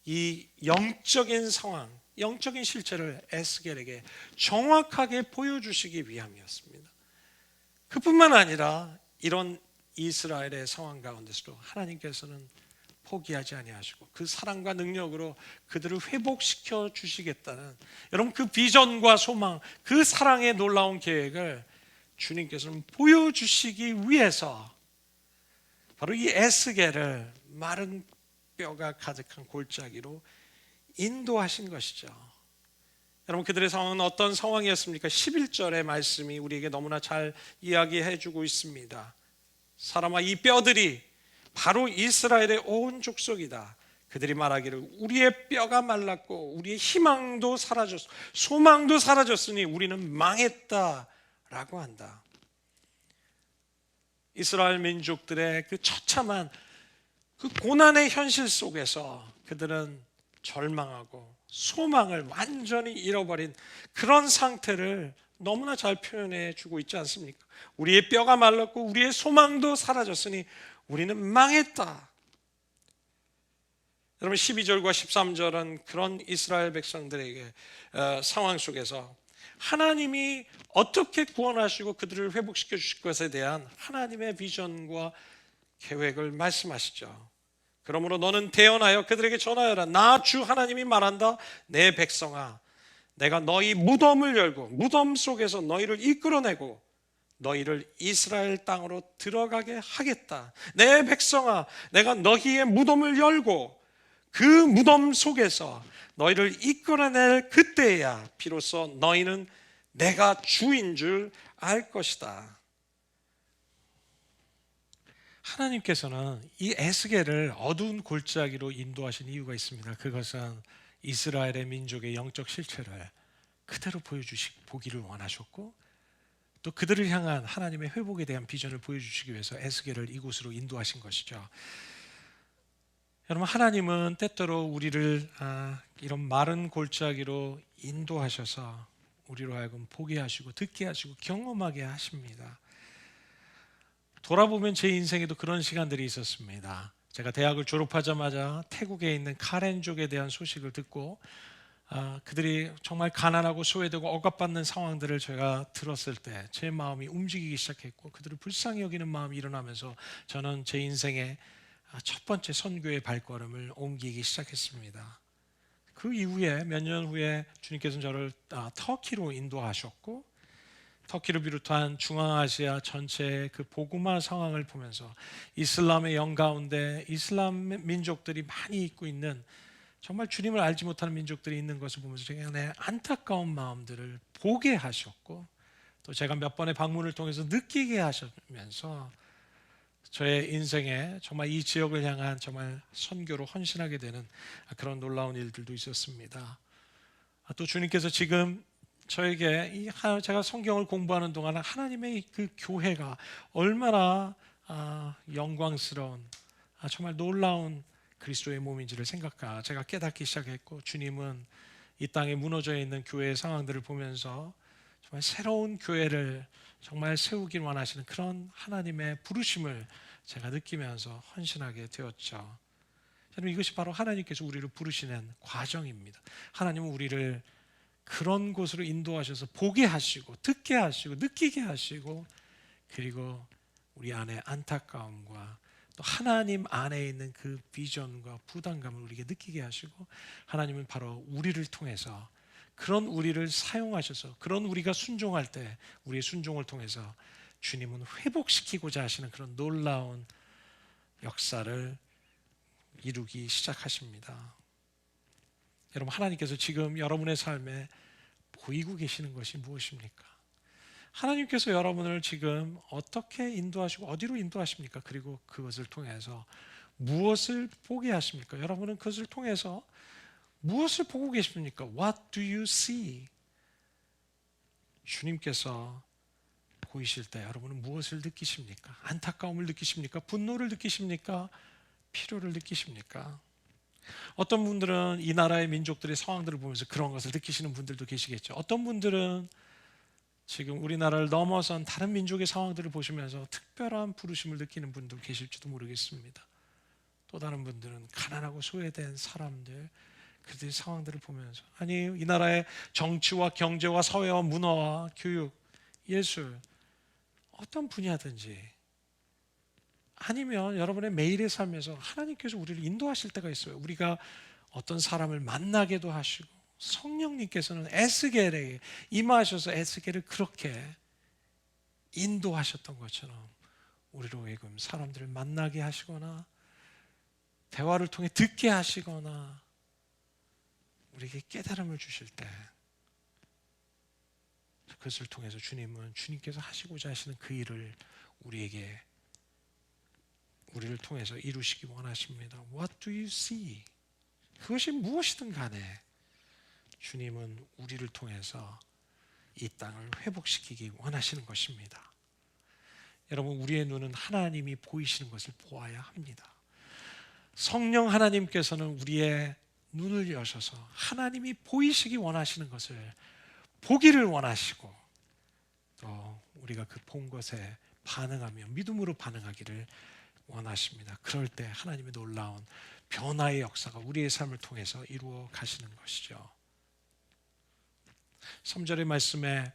이 영적인 상황, 영적인 실체를 에스겔에게 정확하게 보여주시기 위함이었습니다. 그뿐만 아니라 이런 이스라엘의 상황 가운데서도 하나님께서는 포기하지 아니하시고 그 사랑과 능력으로 그들을 회복시켜 주시겠다는, 여러분, 그 비전과 소망, 그 사랑의 놀라운 계획을 주님께서는 보여주시기 위해서 바로 이 에스겔을 마른 뼈가 가득한 골짜기로 인도하신 것이죠. 여러분, 그들의 상황은 어떤 상황이었습니까? 11절의 말씀이 우리에게 너무나 잘 이야기해 주고 있습니다. 사람아, 이 뼈들이 바로 이스라엘의 온 족속이다. 그들이 말하기를 우리의 뼈가 말랐고 우리의 희망도 사라졌고 소망도 사라졌으니 우리는 망했다라고 한다. 이스라엘 민족들의 그 처참한 그 고난의 현실 속에서 그들은 절망하고 소망을 완전히 잃어버린 그런 상태를 너무나 잘 표현해 주고 있지 않습니까? 우리의 뼈가 말랐고 우리의 소망도 사라졌으니 우리는 망했다. 여러분, 12절과 13절은 그런 이스라엘 백성들에게 상황 속에서 하나님이 어떻게 구원하시고 그들을 회복시켜 주실 것에 대한 하나님의 비전과 계획을 말씀하시죠. 그러므로 너는 대언하여 그들에게 전하여라. 나 주 하나님이 말한다. 내 백성아, 내가 너희 무덤을 열고 무덤 속에서 너희를 이끌어내고 너희를 이스라엘 땅으로 들어가게 하겠다. 내 백성아, 내가 너희의 무덤을 열고 그 무덤 속에서 너희를 이끌어낼 그때야 비로소 너희는 내가 주인 줄 알 것이다. 하나님께서는 이 에스겔을 어두운 골짜기로 인도하신 이유가 있습니다. 그것은 이스라엘의 민족의 영적 실체를 그대로 보기를 원하셨고 또 그들을 향한 하나님의 회복에 대한 비전을 보여주시기 위해서 에스겔을 이곳으로 인도하신 것이죠. 여러분, 하나님은 때때로 우리를 이런 마른 골짜기로 인도하셔서 우리로 하여금 보게 하시고 듣게 하시고 경험하게 하십니다. 돌아보면 제 인생에도 그런 시간들이 있었습니다. 제가 대학을 졸업하자마자 태국에 있는 카렌족에 대한 소식을 듣고 그들이 정말 가난하고 소외되고 억압받는 상황들을 제가 들었을 때 제 마음이 움직이기 시작했고 그들을 불쌍히 여기는 마음이 일어나면서 저는 제 인생의 첫 번째 선교의 발걸음을 옮기기 시작했습니다. 그 이후에 몇 년 후에 주님께서는 저를 터키로 인도하셨고 터키를 비롯한 중앙아시아 전체의 그 복음화 상황을 보면서 이슬람의 영 가운데 이슬람 민족들이 많이 있고 있는 정말 주님을 알지 못하는 민족들이 있는 것을 보면서 제가 내 안타까운 마음들을 보게 하셨고, 또 제가 몇 번의 방문을 통해서 느끼게 하시면서 저의 인생에 정말 이 지역을 향한 정말 선교로 헌신하게 되는 그런 놀라운 일들도 있었습니다. 또 주님께서 지금 저에게 제가 성경을 공부하는 동안 하나님의 그 교회가 얼마나 영광스러운 정말 놀라운 그리스도의 몸인지를 제가 깨닫기 시작했고, 주님은 이 땅에 무너져 있는 교회의 상황들을 보면서 정말 새로운 교회를 정말 세우길 원하시는 그런 하나님의 부르심을 제가 느끼면서 헌신하게 되었죠. 여러분, 이것이 바로 하나님께서 우리를 부르시는 과정입니다. 하나님은 우리를 그런 곳으로 인도하셔서 보게 하시고, 듣게 하시고, 느끼게 하시고, 그리고 우리 안에 안타까움과 또 하나님 안에 있는 그 비전과 부담감을 우리에게 느끼게 하시고, 하나님은 바로 우리를 통해서 그런 우리를 사용하셔서, 그런 우리가 순종할 때 우리의 순종을 통해서 주님은 회복시키고자 하시는 그런 놀라운 역사를 이루기 시작하십니다. 여러분, 하나님께서 지금 여러분의 삶에 보이고 계시는 것이 무엇입니까? 하나님께서 여러분을 지금 어떻게 인도하시고 어디로 인도하십니까? 그리고 그것을 통해서 무엇을 보게 하십니까? 여러분은 그것을 통해서 무엇을 보고 계십니까? What do you see? 주님께서 보이실 때 여러분은 무엇을 느끼십니까? 안타까움을 느끼십니까? 분노를 느끼십니까? 필요를 느끼십니까? 어떤 분들은 이 나라의 민족들의 상황들을 보면서 그런 것을 느끼시는 분들도 계시겠죠. 어떤 분들은 지금 우리나라를 넘어선 다른 민족의 상황들을 보시면서 특별한 부르심을 느끼는 분도 계실지도 모르겠습니다. 또 다른 분들은 가난하고 소외된 사람들, 그들의 상황들을 보면서, 아니, 이 나라의 정치와 경제와 사회와 문화와 교육, 예술, 어떤 분야든지, 아니면 여러분의 매일의 삶에서 하나님께서 우리를 인도하실 때가 있어요. 우리가 어떤 사람을 만나게도 하시고, 성령님께서는 에스겔에게 임하셔서 에스겔을 그렇게 인도하셨던 것처럼 우리로 하여금 사람들을 만나게 하시거나 대화를 통해 듣게 하시거나 우리에게 깨달음을 주실 때, 그것을 통해서 주님은 주님께서 하시고자 하시는 그 일을 우리를 통해서 이루시기 원하십니다. What do you see? 그것이 무엇이든 간에 주님은 우리를 통해서 이 땅을 회복시키기 원하시는 것입니다. 여러분, 우리의 눈은 하나님이 보이시는 것을 보아야 합니다. 성령 하나님께서는 우리의 눈을 여셔서 하나님이 보이시기 원하시는 것을 보기를 원하시고, 또 우리가 그 본 것에 반응하며 믿음으로 반응하기를 원하십니다. 그럴 때 하나님의 놀라운 변화의 역사가 우리의 삶을 통해서 이루어 가시는 것이죠. 3절의 말씀에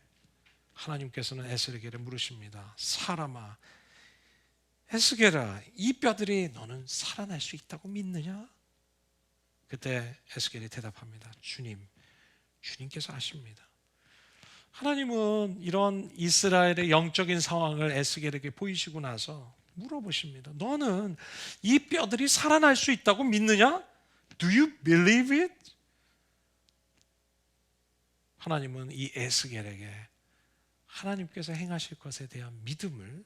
하나님께서는 에스겔에게 물으십니다. 사람아, 에스겔아, 이 뼈들이 너는 살아날 수 있다고 믿느냐? 그때 에스겔이 대답합니다. 주님께서 아십니다. 하나님은 이런 이스라엘의 영적인 상황을 에스겔에게 보이시고 나서 물어보십니다. 너는 이 뼈들이 살아날 수 있다고 믿느냐? Do you believe it? 하나님은 이 에스겔에게 하나님께서 행하실 것에 대한 믿음을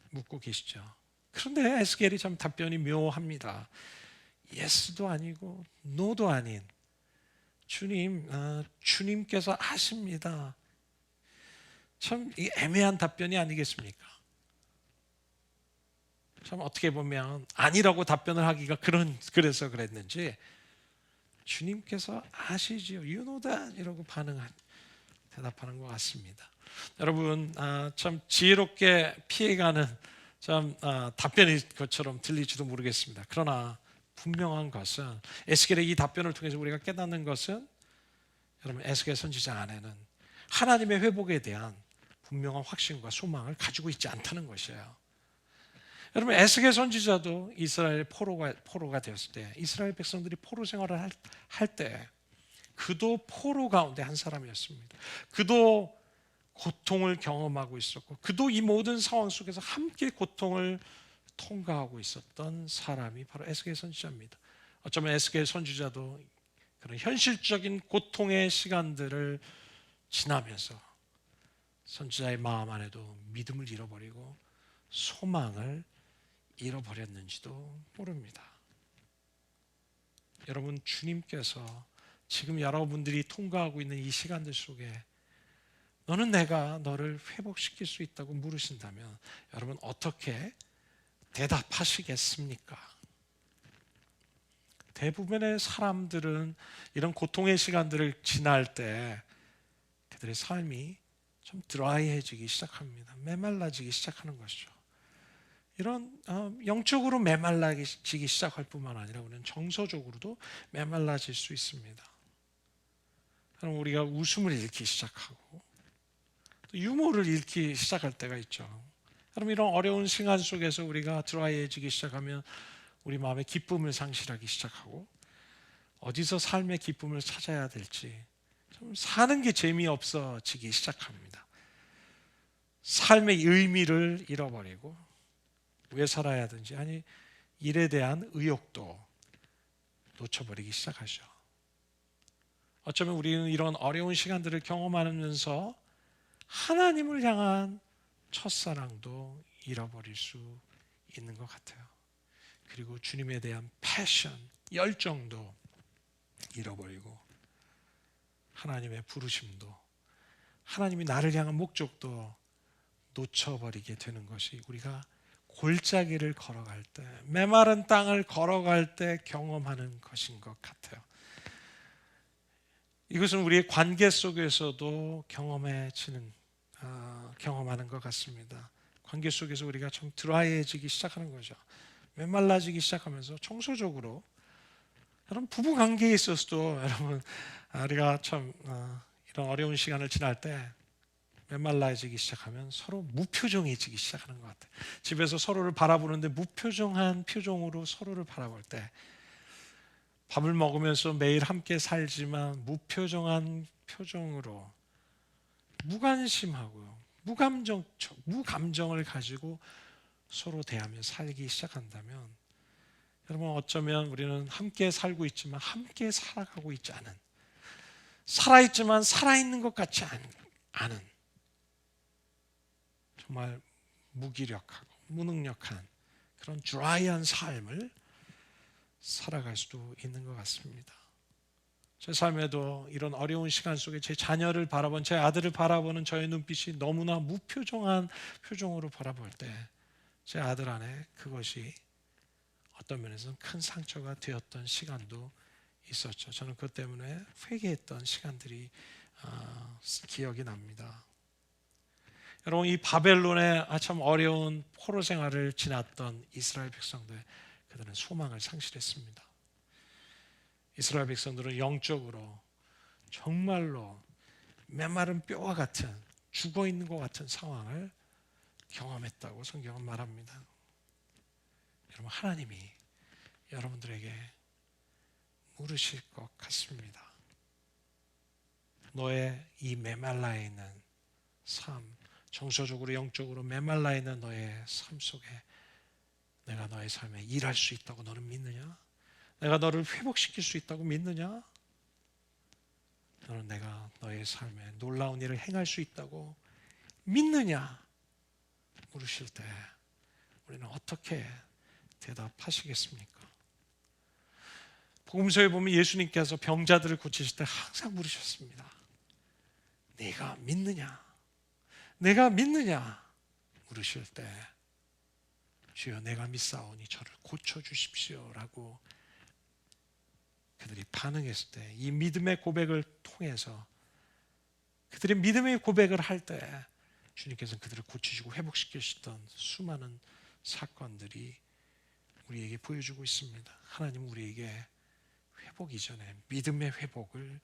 묻고 계시죠. 그런데 에스겔이 참 답변이 묘합니다. 예스도 아니고 노도 아닌, 주님께서 아십니다. 참 애매한 답변이 아니겠습니까? 참 어떻게 보면 아니라고 답변을 하기가 그래서 그랬는지, 주님께서 아시지요, you know that 이라고 대답하는 것 같습니다. 여러분, 참 지혜롭게 피해가는 답변일 것처럼 들릴지도 모르겠습니다. 그러나 분명한 것은, 에스겔의 이 답변을 통해서 우리가 깨닫는 것은, 여러분, 에스겔 선지자 안에는 하나님의 회복에 대한 분명한 확신과 소망을 가지고 있지 않다는 것이에요. 여러분, 에스겔 선지자도 이스라엘 포로가 되었을 때, 이스라엘 백성들이 포로 생활을 할 때 그도 포로 가운데 한 사람이었습니다. 그도 고통을 경험하고 있었고, 그도 이 모든 상황 속에서 함께 고통을 통과하고 있었던 사람이 바로 에스겔 선지자입니다. 어쩌면 에스겔 선지자도 그런 현실적인 고통의 시간들을 지나면서 선지자의 마음 안에도 믿음을 잃어버리고 소망을 잃어버렸는지도 모릅니다. 여러분, 주님께서 지금 여러분들이 통과하고 있는 이 시간들 속에 너는 내가 너를 회복시킬 수 있다고 물으신다면 여러분 어떻게 대답하시겠습니까? 대부분의 사람들은 이런 고통의 시간들을 지날 때 그들의 삶이 좀 드라이해지기 시작합니다. 메말라지기 시작하는 것이죠. 이런 영적으로 메말라지기 시작할 뿐만 아니라 우리는 정서적으로도 메말라질 수 있습니다. 그럼 우리가 웃음을 잃기 시작하고 또 유머를 잃기 시작할 때가 있죠. 그럼 이런 어려운 시간 속에서 우리가 드라이해지기 시작하면 우리 마음의 기쁨을 상실하기 시작하고 어디서 삶의 기쁨을 찾아야 될지 좀 사는 게 재미없어지기 시작합니다. 삶의 의미를 잃어버리고 왜 살아야 하든지 아니 일에 대한 의욕도 놓쳐버리기 시작하죠. 어쩌면 우리는 이런 어려운 시간들을 경험하면서 하나님을 향한 첫사랑도 잃어버릴 수 있는 것 같아요. 그리고 주님에 대한 패션, 열정도 잃어버리고 하나님의 부르심도 하나님이 나를 향한 목적도 놓쳐버리게 되는 것이 우리가 골짜기를 걸어갈 때, 메마른 땅을 걸어갈 때 경험하는 것인 것 같아요. 이것은 우리의 관계 속에서도 경험하는 것 같습니다. 관계 속에서 우리가 좀 드라이해지기 시작하는 거죠. 메말라지기 시작하면서 청소적으로 여러분 부부 관계에 있어서도 여러분 우리가 참 이런 어려운 시간을 지날 때 메말라지기 시작하면 서로 무표정해지기 시작하는 것 같아요. 집에서 서로를 바라보는데 무표정한 표정으로 서로를 바라볼 때 밥을 먹으면서 매일 함께 살지만 무표정한 표정으로 무관심하고요. 무감정을 가지고 서로 대하며 살기 시작한다면 여러분 어쩌면 우리는 함께 살고 있지만 함께 살아가고 있지 않은 살아있지만 살아있는 것 같지 않은 정말 무기력하고 무능력한 그런 드라이한 삶을 살아갈 수도 있는 것 같습니다. 제 삶에도 이런 어려운 시간 속에 제 자녀를 바라본 제 아들을 바라보는 저의 눈빛이 너무나 무표정한 표정으로 바라볼 때 제 아들 안에 그것이 어떤 면에서는 큰 상처가 되었던 시간도 있었죠. 저는 그것 때문에 회개했던 시간들이 기억이 납니다. 여러분 이 바벨론의 참 어려운 포로 생활을 지났던 이스라엘 백성들 그들은 소망을 상실했습니다. 이스라엘 백성들은 영적으로 정말로 메마른 뼈와 같은 죽어 있는 것 같은 상황을 경험했다고 성경은 말합니다. 여러분 하나님이 여러분들에게 물으실 것 같습니다. 너의 이 메말라 있는 삶, 정서적으로 영적으로 메말라 있는 너의 삶 속에 내가 너의 삶에 일할 수 있다고 너는 믿느냐? 내가 너를 회복시킬 수 있다고 믿느냐? 너는 내가 너의 삶에 놀라운 일을 행할 수 있다고 믿느냐? 물으실 때 우리는 어떻게 대답하시겠습니까? 복음서에 보면 예수님께서 병자들을 고치실 때 항상 물으셨습니다. 네가 믿느냐? 내가 믿느냐? 물으실 때 주여 내가 믿사오니 저를 고쳐주십시오 라고 그들이 반응했을 때 이 믿음의 고백을 통해서 그들의 믿음의 고백을 할 때 주님께서는 그들을 고치시고 회복시키셨던 수많은 사건들이 우리에게 보여주고 있습니다. 하나님은 우리에게 회복 이전에 믿음의 회복을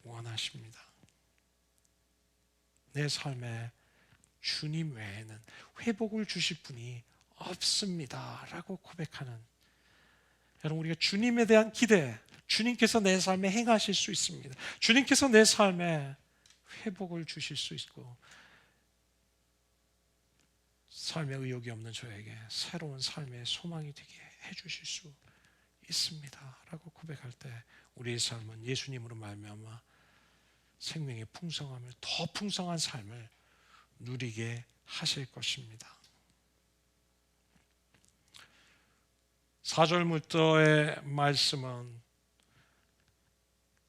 원하십니다. 내 삶에 주님 외에는 회복을 주실 분이 없습니다 라고 고백하는 여러분 우리가 주님에 대한 기대 주님께서 내 삶에 행하실 수 있습니다. 주님께서 내 삶에 회복을 주실 수 있고 삶의 의욕이 없는 저에게 새로운 삶의 소망이 되게 해주실 수 있습니다라고 고백할 때 우리의 삶은 예수님으로 말미암아 생명의 풍성함을, 더 풍성한 삶을 누리게 하실 것입니다. 4절부터의 말씀은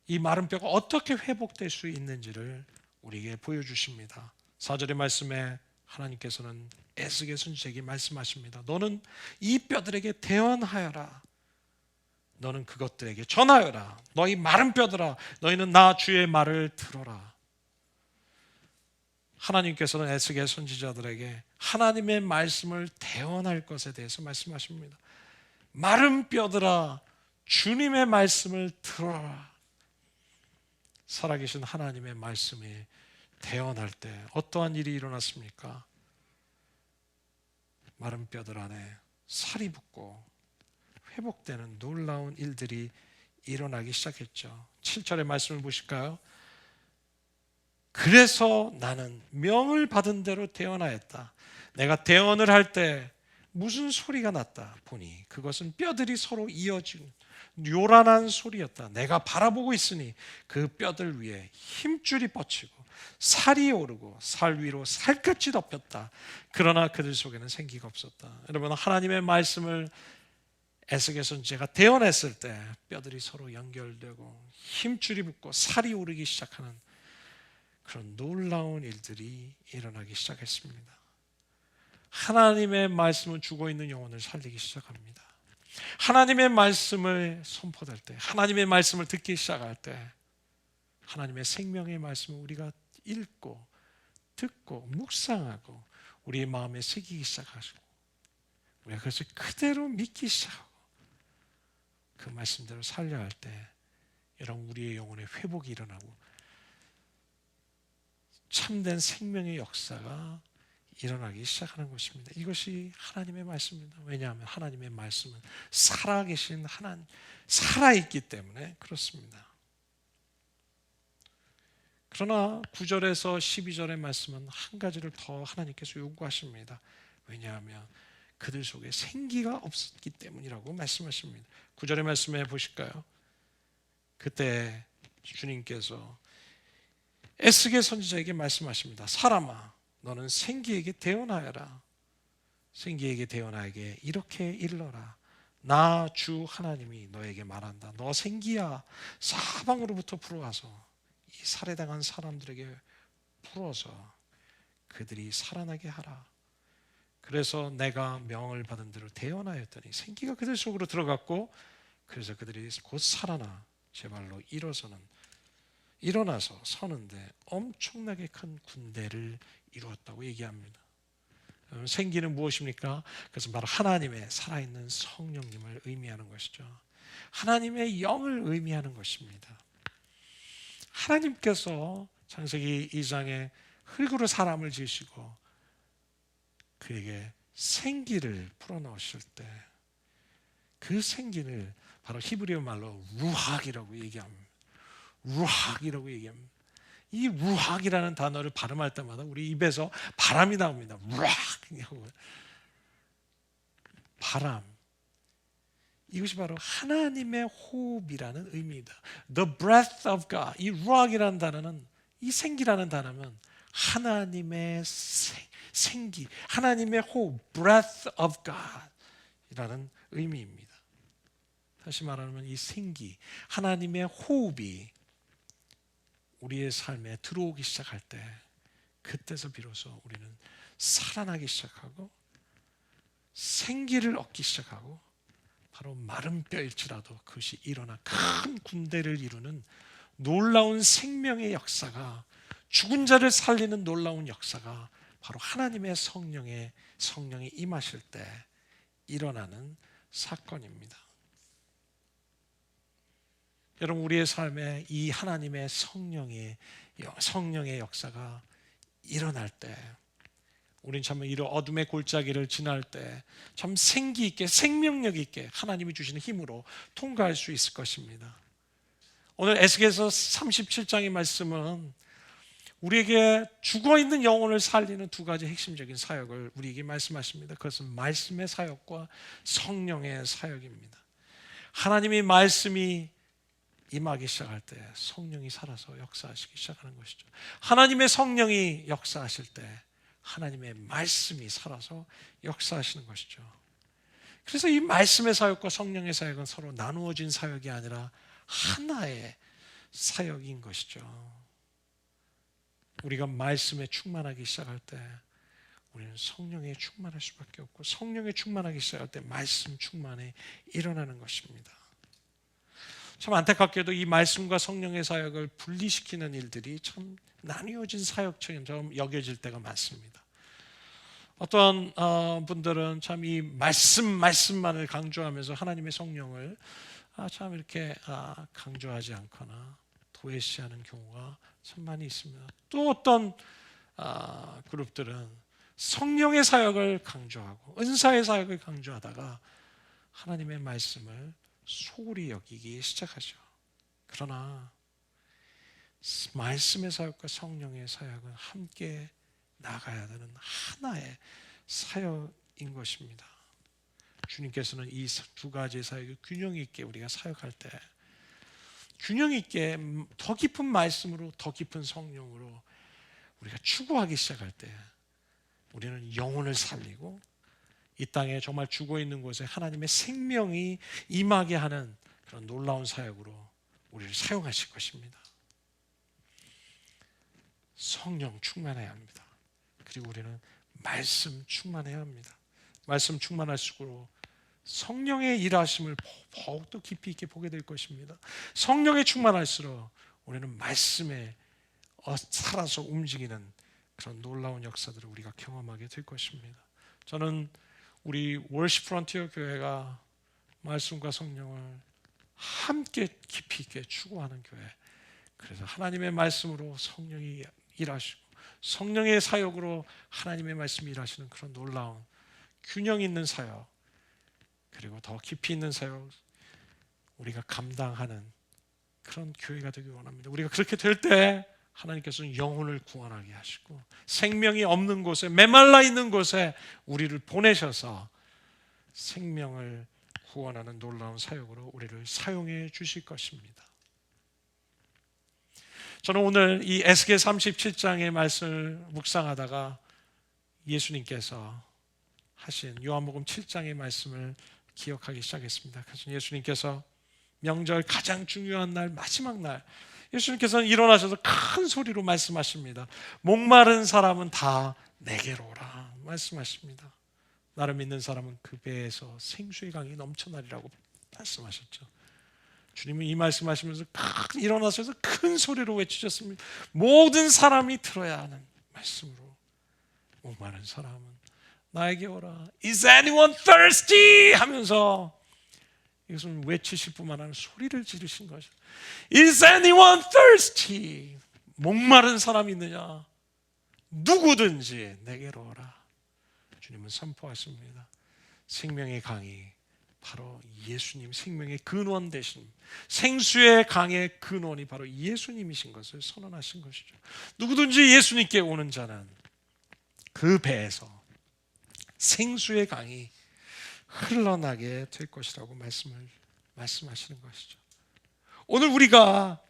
이 마른 뼈가 어떻게 회복될 수 있는지를 우리에게 보여주십니다. 4절의 말씀에 하나님께서는 에스겔 선지자에게 말씀하십니다. 너는 이 뼈들에게 대언하여라. 너는 그것들에게 전하여라. 너희 마른 뼈들아, 너희는 나 주의 말을 들어라. 하나님께서는 에스겔 선지자들에게 하나님의 말씀을 대언할 것에 대해서 말씀하십니다. 마른 뼈들아, 주님의 말씀을 들어라. 살아계신 하나님의 말씀이 대언할 때 어떠한 일이 일어났습니까? 마른 뼈들 안에 살이 붙고 회복되는 놀라운 일들이 일어나기 시작했죠. 7절의 말씀을 보실까요? 그래서 나는 명을 받은 대로 대언하였다. 내가 대언을 할 때 무슨 소리가 났다 보니 그것은 뼈들이 서로 이어지고 요란한 소리였다. 내가 바라보고 있으니 그 뼈들 위에 힘줄이 뻗치고 살이 오르고 살 위로 살갗이 덮였다. 그러나 그들 속에는 생기가 없었다. 여러분, 하나님의 말씀을 에스겔 선지자가 대언했을 때 뼈들이 서로 연결되고 힘줄이 붙고 살이 오르기 시작하는 그런 놀라운 일들이 일어나기 시작했습니다. 하나님의 말씀은 죽어있는 영혼을 살리기 시작합니다. 하나님의 말씀을 선포될 때, 하나님의 말씀을 듣기 시작할 때 하나님의 생명의 말씀을 우리가 읽고 듣고 묵상하고 우리의 마음에 새기기 시작하시고 우리가 그것을 그대로 믿기 시작하고 그 말씀대로 살려야 할 때 여러분, 우리의 영혼의 회복이 일어나고 참된 생명의 역사가 일어나기 시작하는 것입니다. 이것이 하나님의 말씀입니다. 왜냐하면 하나님의 말씀은 살아계신 하나님, 살아있기 때문에 그렇습니다. 그러나 9절에서 12절의 말씀은 한 가지를 더 하나님께서 요구하십니다. 왜냐하면 그들 속에 생기가 없었기 때문이라고 말씀하십니다. 9절의 말씀에 보실까요? 그때 주님께서 에스겔 선지자에게 말씀하십니다. 사람아, 너는 생기에게 대언하여라. 생기에게 대언하에게 이렇게 일러라. 나 주 하나님이 너에게 말한다. 너 생기야, 사방으로부터 불어와서 이 살해당한 사람들에게 불어서 그들이 살아나게 하라. 그래서 내가 명을 받은 대로 대언하였더니 생기가 그들 속으로 들어갔고 그래서 그들이 곧 살아나 제 발로 일어나서 서는데 엄청나게 큰 군대를 이루었다고 얘기합니다. 생기는 무엇입니까? 그것은 바로 하나님의 살아있는 성령님을 의미하는 것이죠. 하나님의 영을 의미하는 것입니다. 하나님께서 창세기 2장에 흙으로 사람을 지으시고 그에게 생기를 풀어넣으실 때 그 생기를 바로 히브리어 말로 루학이라고 얘기합니다. 루학이라고 얘기합니다. 이 루학이라는 단어를 발음할 때마다 우리 입에서 바람이 나옵니다. 루학, 바람. 이것이 바로 하나님의 호흡이라는 의미입니다. The breath of God. 이 루학이라는 단어는, 이 생기라는 단어는 하나님의 생기, 하나님의 호흡, breath of God 이라는 의미입니다. 다시 말하면 이 생기, 하나님의 호흡이 우리의 삶에 들어오기 시작할 때 그때서 비로소 우리는 살아나기 시작하고 생기를 얻기 시작하고 바로 마른 뼈일지라도 그것이 일어나 큰 군대를 이루는 놀라운 생명의 역사가, 죽은 자를 살리는 놀라운 역사가 바로 하나님의 성령이 임하실 때 일어나는 사건입니다. 여러분, 우리의 삶에 이 하나님의 성령의 역사가 일어날 때 우린 참 이런 어둠의 골짜기를 지날 때 참 생기 있게, 생명력 있게 하나님이 주시는 힘으로 통과할 수 있을 것입니다. 오늘 에스겔서 37장의 말씀은 우리에게 죽어있는 영혼을 살리는 두 가지 핵심적인 사역을 우리에게 말씀하십니다. 그것은 말씀의 사역과 성령의 사역입니다. 하나님의 말씀이 임하기 시작할 때 성령이 살아서 역사하시기 시작하는 것이죠. 하나님의 성령이 역사하실 때 하나님의 말씀이 살아서 역사하시는 것이죠. 그래서 이 말씀의 사역과 성령의 사역은 서로 나누어진 사역이 아니라 하나의 사역인 것이죠. 우리가 말씀에 충만하기 시작할 때 우리는 성령에 충만할 수밖에 없고, 성령에 충만하기 시작할 때 말씀 충만이 일어나는 것입니다. 참 안타깝게도 이 말씀과 성령의 사역을 분리시키는 일들이 참 나뉘어진 사역처럼 여겨질 때가 많습니다. 어떤 분들은 참 이 말씀만을 강조하면서 하나님의 성령을 참 이렇게 강조하지 않거나 도외시하는 경우가 참 많이 있습니다. 또 어떤 그룹들은 성령의 사역을 강조하고 은사의 사역을 강조하다가 하나님의 말씀을 소홀히 여기기 시작하죠. 그러나 말씀의 사역과 성령의 사역은 함께 나가야 되는 하나의 사역인 것입니다. 주님께서는 이 두 가지의 사역을 균형 있게 우리가 사역할 때, 균형 있게 더 깊은 말씀으로, 더 깊은 성령으로 우리가 추구하기 시작할 때 우리는 영혼을 살리고 이 땅에 정말 죽어 있는 곳에 하나님의 생명이 임하게 하는 그런 놀라운 사역으로 우리를 사용하실 것입니다. 성령 충만해야 합니다. 그리고 우리는 말씀 충만해야 합니다. 말씀 충만할수록 성령의 일하심을 더욱더 깊이 있게 보게 될 것입니다. 성령에 충만할수록 우리는 말씀에 살아서 움직이는 그런 놀라운 역사들을 우리가 경험하게 될 것입니다. 저는 우리 월십 프론티어 교회가 말씀과 성령을 함께 깊이 있게 추구하는 교회, 그래서 하나님의 말씀으로 성령이 일하시고 성령의 사역으로 하나님의 말씀이 일하시는 그런 놀라운 균형 있는 사역, 그리고 더 깊이 있는 사역 우리가 감당하는 그런 교회가 되길 원합니다. 우리가 그렇게 될 때 하나님께서는 영혼을 구원하게 하시고 생명이 없는 곳에, 메말라 있는 곳에 우리를 보내셔서 생명을 구원하는 놀라운 사역으로 우리를 사용해 주실 것입니다. 저는 오늘 이 에스겔 37장의 말씀을 묵상하다가 예수님께서 하신 요한복음 7장의 말씀을 기억하기 시작했습니다. 그래서 예수님께서 명절 가장 중요한 날, 마지막 날, 예수님께서는 일어나셔서 큰 소리로 말씀하십니다. 목마른 사람은 다 내게로 오라 말씀하십니다. 나를 믿는 사람은 그 배에서 생수의 강이 넘쳐나리라고 말씀하셨죠. 주님은 이 말씀하시면서 일어나셔서 큰 소리로 외치셨습니다. 모든 사람이 들어야 하는 말씀으로, 목마른 사람은 나에게 오라. Is anyone thirsty? 하면서 이것은 외치실 뿐만 아니라 소리를 지르신 것이죠. Is anyone thirsty? 목마른 사람이 있느냐? 누구든지 내게로 오라. 주님은 선포하십니다. 생명의 강이 바로 예수님, 생명의 근원 되신, 생수의 강의 근원이 바로 예수님이신 것을 선언하신 것이죠. 누구든지 예수님께 오는 자는 그 배에서 생수의 강이 흘러나게 될 것이라고 말씀하시는 것이죠. 오늘 우리가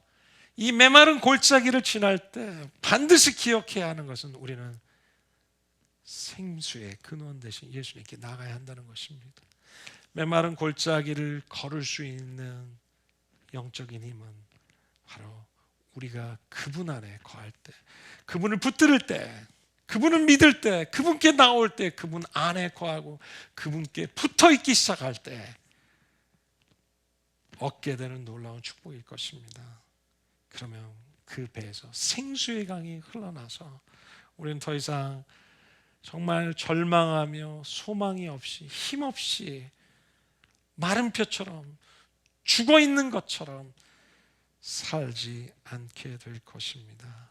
이 메마른 골짜기를 지날 때 반드시 기억해야 하는 것은 우리는 생수의 근원 되신 예수님께 나가야 한다는 것입니다. 메마른 골짜기를 걸을 수 있는 영적인 힘은 바로 우리가 그분 안에 거할 때, 그분을 붙들 때, 그분을 믿을 때, 그분께 나올 때, 그분 안에 거하고 그분께 붙어있기 시작할 때 얻게 되는 놀라운 축복일 것입니다. 그러면 그 배에서 생수의 강이 흘러나서 우리는 더 이상 정말 절망하며 소망이 없이, 힘없이 마른 뼈처럼 죽어있는 것처럼 살지 않게 될 것입니다.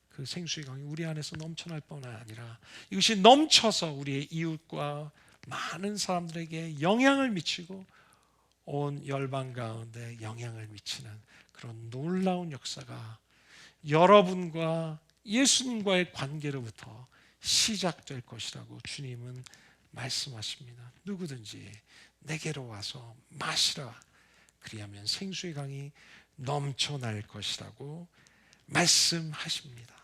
그 생수의 강이 우리 안에서 넘쳐날 뿐 아니라 이것이 넘쳐서 우리의 이웃과 많은 사람들에게 영향을 미치고 온 열방 가운데 영향을 미치는 그런 놀라운 역사가 여러분과 예수님과의 관계로부터 시작될 것이라고 주님은 말씀하십니다. 누구든지 내게로 와서 마시라. 그리하면 생수의 강이 넘쳐날 것이라고 말씀하십니다.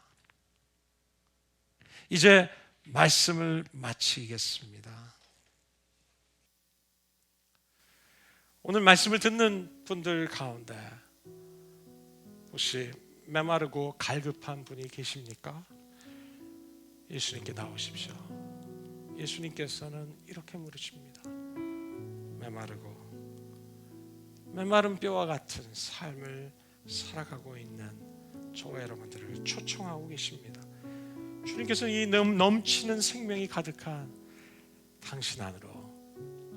이제 말씀을 마치겠습니다. 오늘 말씀을 듣는 분들 가운데 혹시 메마르고 갈급한 분이 계십니까? 예수님께 나오십시오. 예수님께서는 이렇게 물으십니다. 메마른 뼈와 같은 삶을 살아가고 있는 저와 여러분들을 초청하고 계십니다. 주님께서는 이 넘치는 생명이 가득한 당신 안으로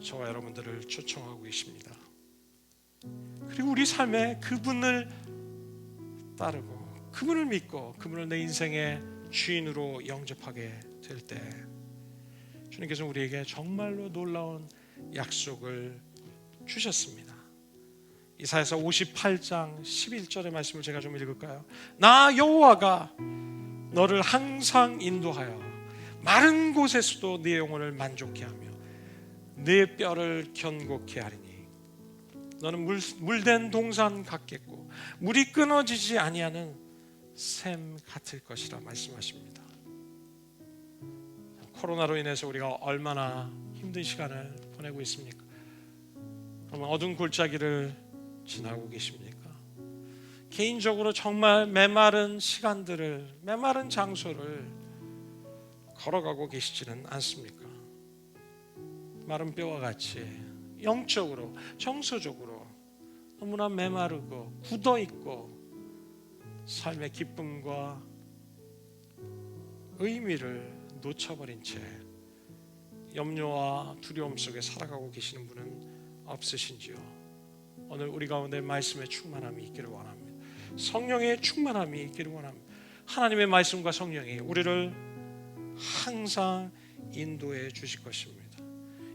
저와 여러분들을 초청하고 계십니다. 그리고 우리 삶에 그분을 따르고 그분을 믿고 그분을 내 인생의 주인으로 영접하게 될 때 주님께서 우리에게 정말로 놀라운 약속을 주셨습니다. 이사야서 58장 11절의 말씀을 제가 좀 읽을까요? 나 여호와가 너를 항상 인도하여 마른 곳에서도 네 영혼을 만족케 하며 네 뼈를 견고케 하리니 너는 물된 동산 같겠고 물이 끊어지지 아니하는 샘 같을 것이라 말씀하십니다. 코로나로 인해서 우리가 얼마나 힘든 시간을 보내고 있습니까? 그러면 어두운 골짜기를 지나고 계십니까? 개인적으로 정말 메마른 시간들을, 메마른 장소를 걸어가고 계시지는 않습니까? 마른 뼈와 같이 영적으로, 정서적으로 너무나 메마르고 굳어있고 삶의 기쁨과 의미를 놓쳐버린 채 염려와 두려움 속에 살아가고 계시는 분은 없으신지요? 오늘 우리 가운데 말씀의 충만함이 있기를 원합니다. 성령의 충만함이 있기를 원합니다. 하나님의 말씀과 성령이 우리를 항상 인도해 주실 것입니다.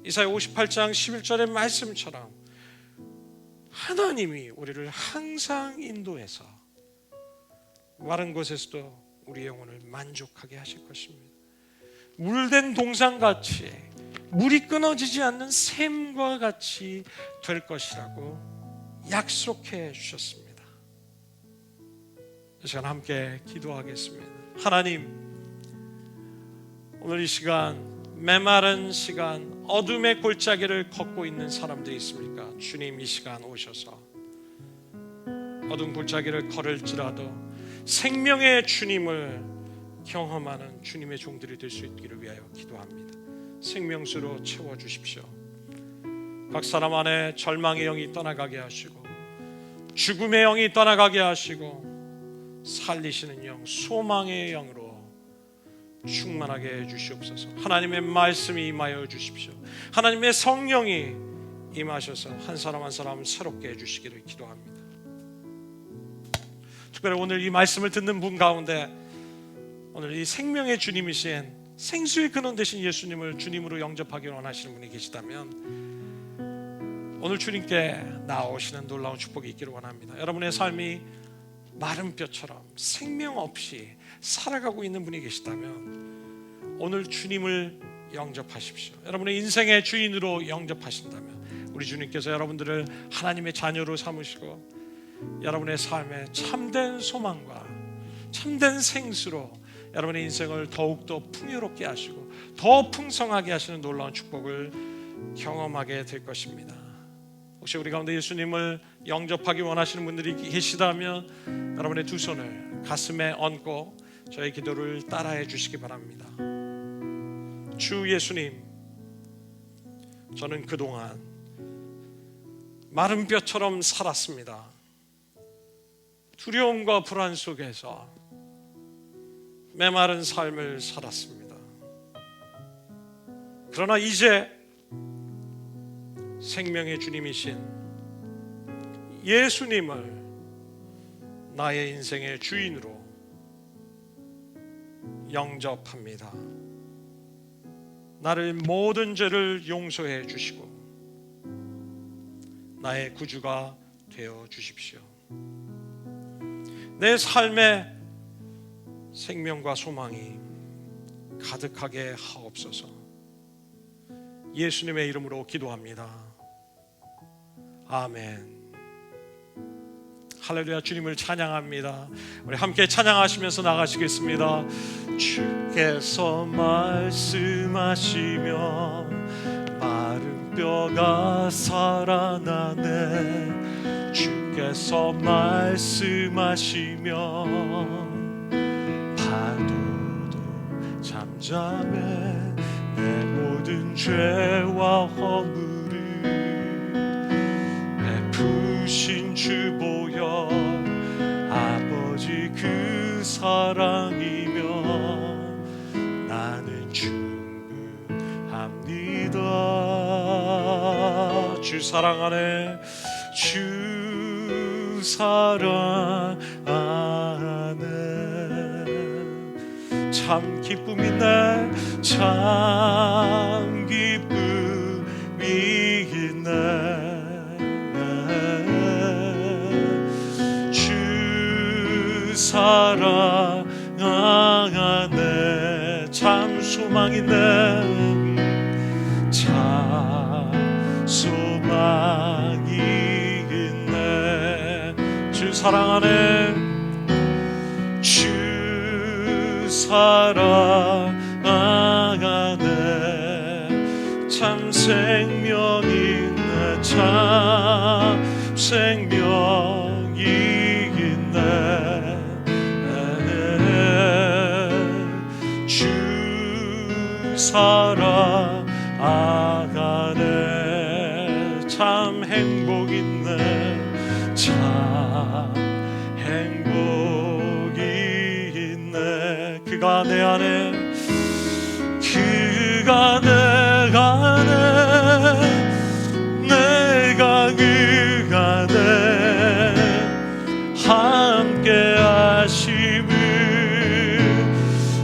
이사야 58장 11절의 말씀처럼 하나님이 우리를 항상 인도해서 마른 곳에서도 우리 영혼을 만족하게 하실 것입니다. 물된 동산같이 물이 끊어지지 않는 샘과 같이 될 것이라고 약속해 주셨습니다. 이 시간 함께 기도하겠습니다. 하나님, 오늘 이 시간 메마른 시간 어둠의 골짜기를 걷고 있는 사람들이 있습니까? 주님, 이 시간 오셔서 어둠 골짜기를 걸을지라도 생명의 주님을 경험하는 주님의 종들이 될 수 있기를 위하여 기도합니다. 생명수로 채워주십시오. 각 사람 안에 절망의 영이 떠나가게 하시고 죽음의 영이 떠나가게 하시고 살리시는 영, 소망의 영으로 충만하게 해주시옵소서. 하나님의 말씀이 임하여 주십시오. 하나님의 성령이 임하셔서 한 사람 한 사람 새롭게 해주시기를 기도합니다. 특별히 오늘 이 말씀을 듣는 분 가운데 오늘 이 생명의 주님이신 생수의 근원 되신 예수님을 주님으로 영접하기 원하시는 분이 계시다면 오늘 주님께 나오시는 놀라운 축복이 있기를 원합니다. 여러분의 삶이 마른 뼈처럼 생명 없이 살아가고 있는 분이 계시다면 오늘 주님을 영접하십시오. 여러분의 인생의 주인으로 영접하신다면 우리 주님께서 여러분들을 하나님의 자녀로 삼으시고 여러분의 삶에 참된 소망과 참된 생수로 여러분의 인생을 더욱더 풍요롭게 하시고 더 풍성하게 하시는 놀라운 축복을 경험하게 될 것입니다. 혹시 우리 가운데 예수님을 영접하기 원하시는 분들이 계시다면 여러분의 두 손을 가슴에 얹고 저의 기도를 따라해 주시기 바랍니다. 주 예수님, 저는 그동안 마른 뼈처럼 살았습니다. 두려움과 불안 속에서 메마른 삶을 살았습니다. 그러나 이제 생명의 주님이신 예수님을 나의 인생의 주인으로 영접합니다. 나를 모든 죄를 용서해 주시고 나의 구주가 되어 주십시오. 내 삶에 생명과 소망이 가득하게 하옵소서. 예수님의 이름으로 기도합니다. 아멘. 할렐루야, 주님을 찬양합니다. 우리 함께 찬양하시면서 나가시겠습니다. 주께서 말씀하시며 마른 뼈가 살아나네. 주께서 말씀하시며 파도도 잠잠해. 내 모든 죄와 허물을 베푸신 주 보여. 아버지 그 사랑이며 나는 충분합니다. 주 사랑 안에, 주 사랑 안에 참 기쁨이 있네. 참 기쁨이 있네. 주 사랑 안에 참 소망이 있네. 참 소망이 있네. 주 사랑 안에, 주 사랑 안에 참 생명이 있네. 참 생명이 있네. 주 사랑 안에 참 행복 있네. 참 행복이 있네. 그가 내 안에, 그가 내 안에, 내가 그 안에 함께 하심을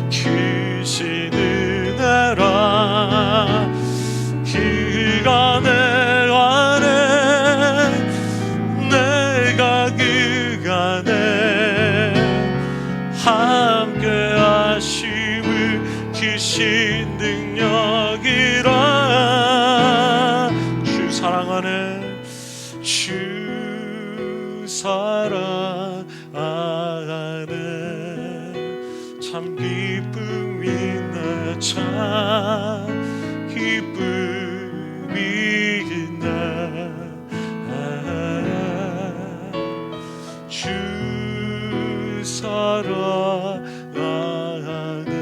크신 은혜라. 그가 내 안에, 내가 그 안에 함께 하심을 크신 능력이라. 주 사랑 안에, 주 사랑 안에 참 기쁨이 있네. 참 기쁨이 있네. 주 사랑 안에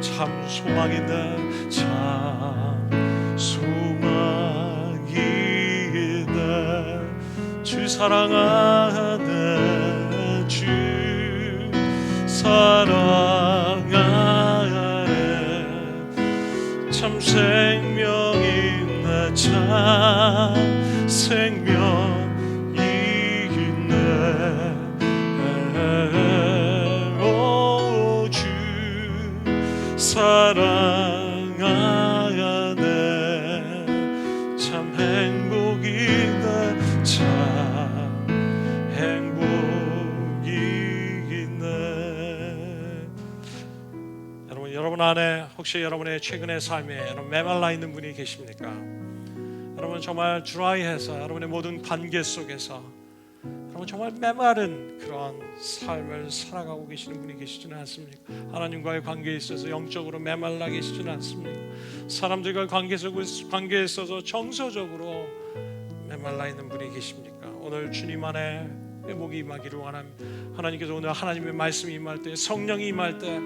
참 소망이 있네. 참 소망이 있네. 주 사랑 안에, 주 사랑 안에 참 생명이 있네. 참 생명이 있네. 오, 주 사랑 안에 참 행복이 있네. 참 행복이 있네. 여러분 안에 혹시 여러분의 최근의 삶에 여러분 메말라 있는 분이 계십니까? 여러분 정말 드라이해서 여러분의 모든 관계 속에서 여러분 정말 메마른 그런 삶을 살아가고 계시는 분이 계시지는 않습니까? 하나님과의 관계에 있어서 영적으로 메말라 계시지는 않습니까? 사람들과 관계에 있어서 정서적으로 메말라 있는 분이 계십니까? 오늘 주님 안에 회복이 임하기를 원합니다. 하나님께서 오늘 하나님의 말씀이 임할 때, 성령이 임할 때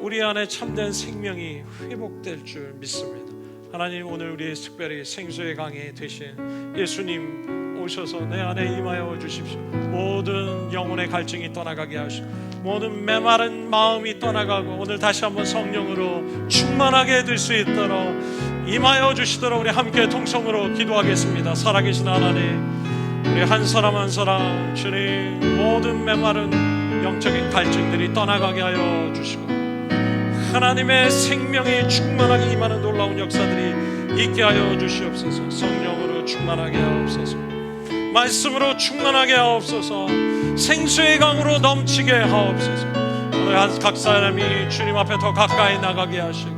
우리 안에 참된 생명이 회복될 줄 믿습니다. 하나님, 오늘 우리 특별히 생수의 강이 되신 예수님 오셔서 내 안에 임하여 주십시오. 모든 영혼의 갈증이 떠나가게 하시고 모든 메마른 마음이 떠나가고 오늘 다시 한번 성령으로 충만하게 될 수 있도록 임하여 주시도록 우리 함께 통성으로 기도하겠습니다. 살아계신 하나님, 우리 한 사람 한 사람 주님 모든 메마른 영적인 갈증들이 떠나가게 하여 주시고 하나님의 생명이 충만하게 임하는 놀라운 역사들이 있게 하여 주시옵소서. 성령으로 충만하게 하옵소서. 말씀으로 충만하게 하옵소서. 생수의 강으로 넘치게 하옵소서. 오늘 각 사람이 주님 앞에 더 가까이 나가게 하시고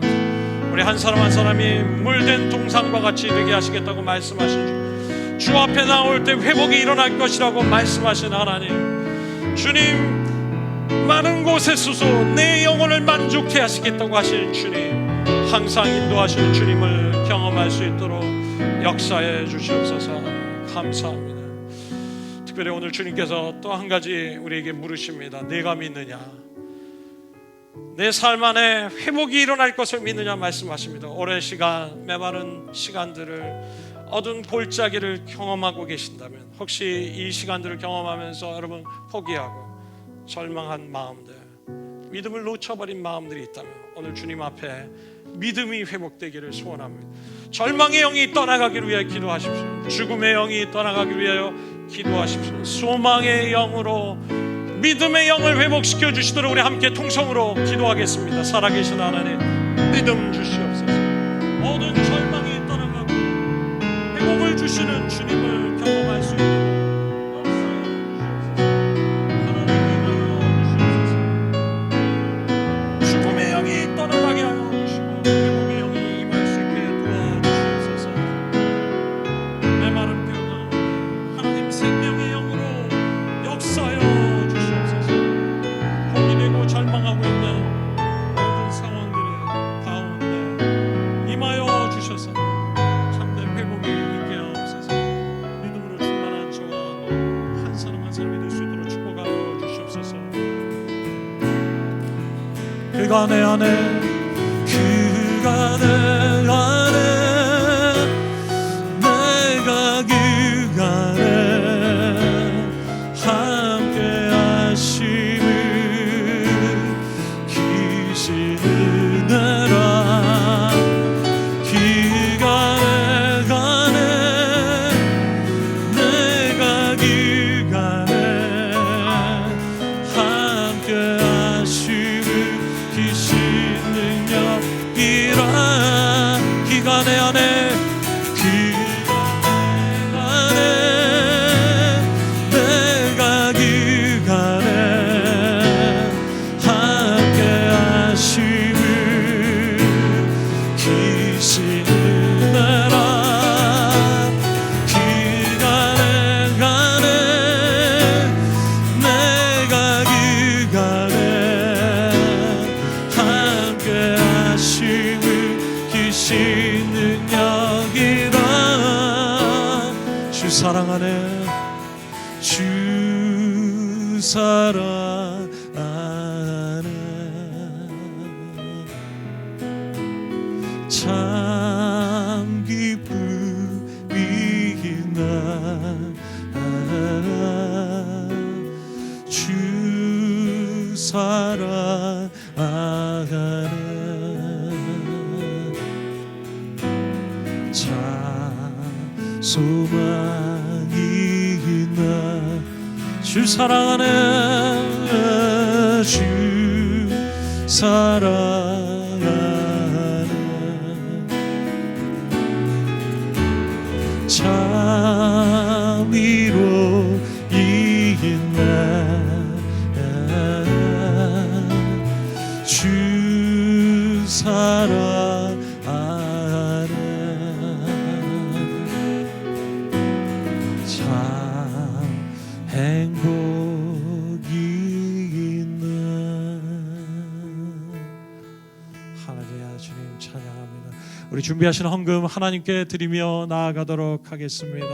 우리 한 사람 한 사람이 물된 동상과 같이 되게 하시겠다고 말씀하신 주 주 앞에 나올 때 회복이 일어날 것이라고 말씀하신 하나님, 주님 많은 곳에 서서 내 영혼을 만족해 하시겠다고 하신 주님, 항상 인도하시는 주님을 경험할 수 있도록 역사해 주시옵소서. 감사합니다. 특별히 오늘 주님께서 또 한 가지 우리에게 물으십니다. 내가 믿느냐? 내 삶 안에 회복이 일어날 것을 믿느냐 말씀하십니다. 오랜 시간, 메마른 시간들을, 어두운 골짜기를 경험하고 계신다면, 혹시 이 시간들을 경험하면서 여러분 포기하고 절망한 마음들, 믿음을 놓쳐버린 마음들이 있다면 오늘 주님 앞에 믿음이 회복되기를 소원합니다. 절망의 영이 떠나가기를 위해 기도하십시오. 죽음의 영이 떠나가기를 위하여 기도하십시오. 소망의 영으로 믿음의 영을 회복시켜 주시도록 우리 함께 통성으로 기도하겠습니다. 살아계신 하나님, 믿음 주시옵소서. 모든 절망이 떠나가고 회복을 주시는 주님을 경험할 수 있도록 역사해 주시옵소서. 하나님을 주시옵소서. 죽음의 영이 떠나가게 하여 주시고 회복의 영이 임할 수 있게 도와주시옵소서. 메마른 뼈가 하나님 생명의 영으로 역사하여 절망하고 있는 모든 상황들의 가운데 임하여 주셔서 참된 회복이 있게 하옵소서. 믿음으로 충만한 저와 한 사람 한 사람이 될 수 있도록 축복하여 주시옵소서. 그가 내 안에, 그가 내 안에, 내가 그 안에 함께 하심을 은혜라. 그가 내 안에, 내가 그 안에 함께 하심을 기신 능력이라. 그가 내 안에, 그가 내 안에, 내가 그 안에 함께 하심을 기시느라. 그가 내 안에, 내가 그 안에 함께 하심을 기신 능력이라. 주 사랑하네, 주 사랑하네. 참 기쁨이 나. 주 사랑하네. 참 소망이 나. 주 사랑하네, 주 사랑하네. 참 위로이네. 주 사랑하네. 참 행복이 있네. 할렐루야. 주님 찬양합니다. 우리 준비하신 헌금 하나님께 드리며 나아가도록 하겠습니다.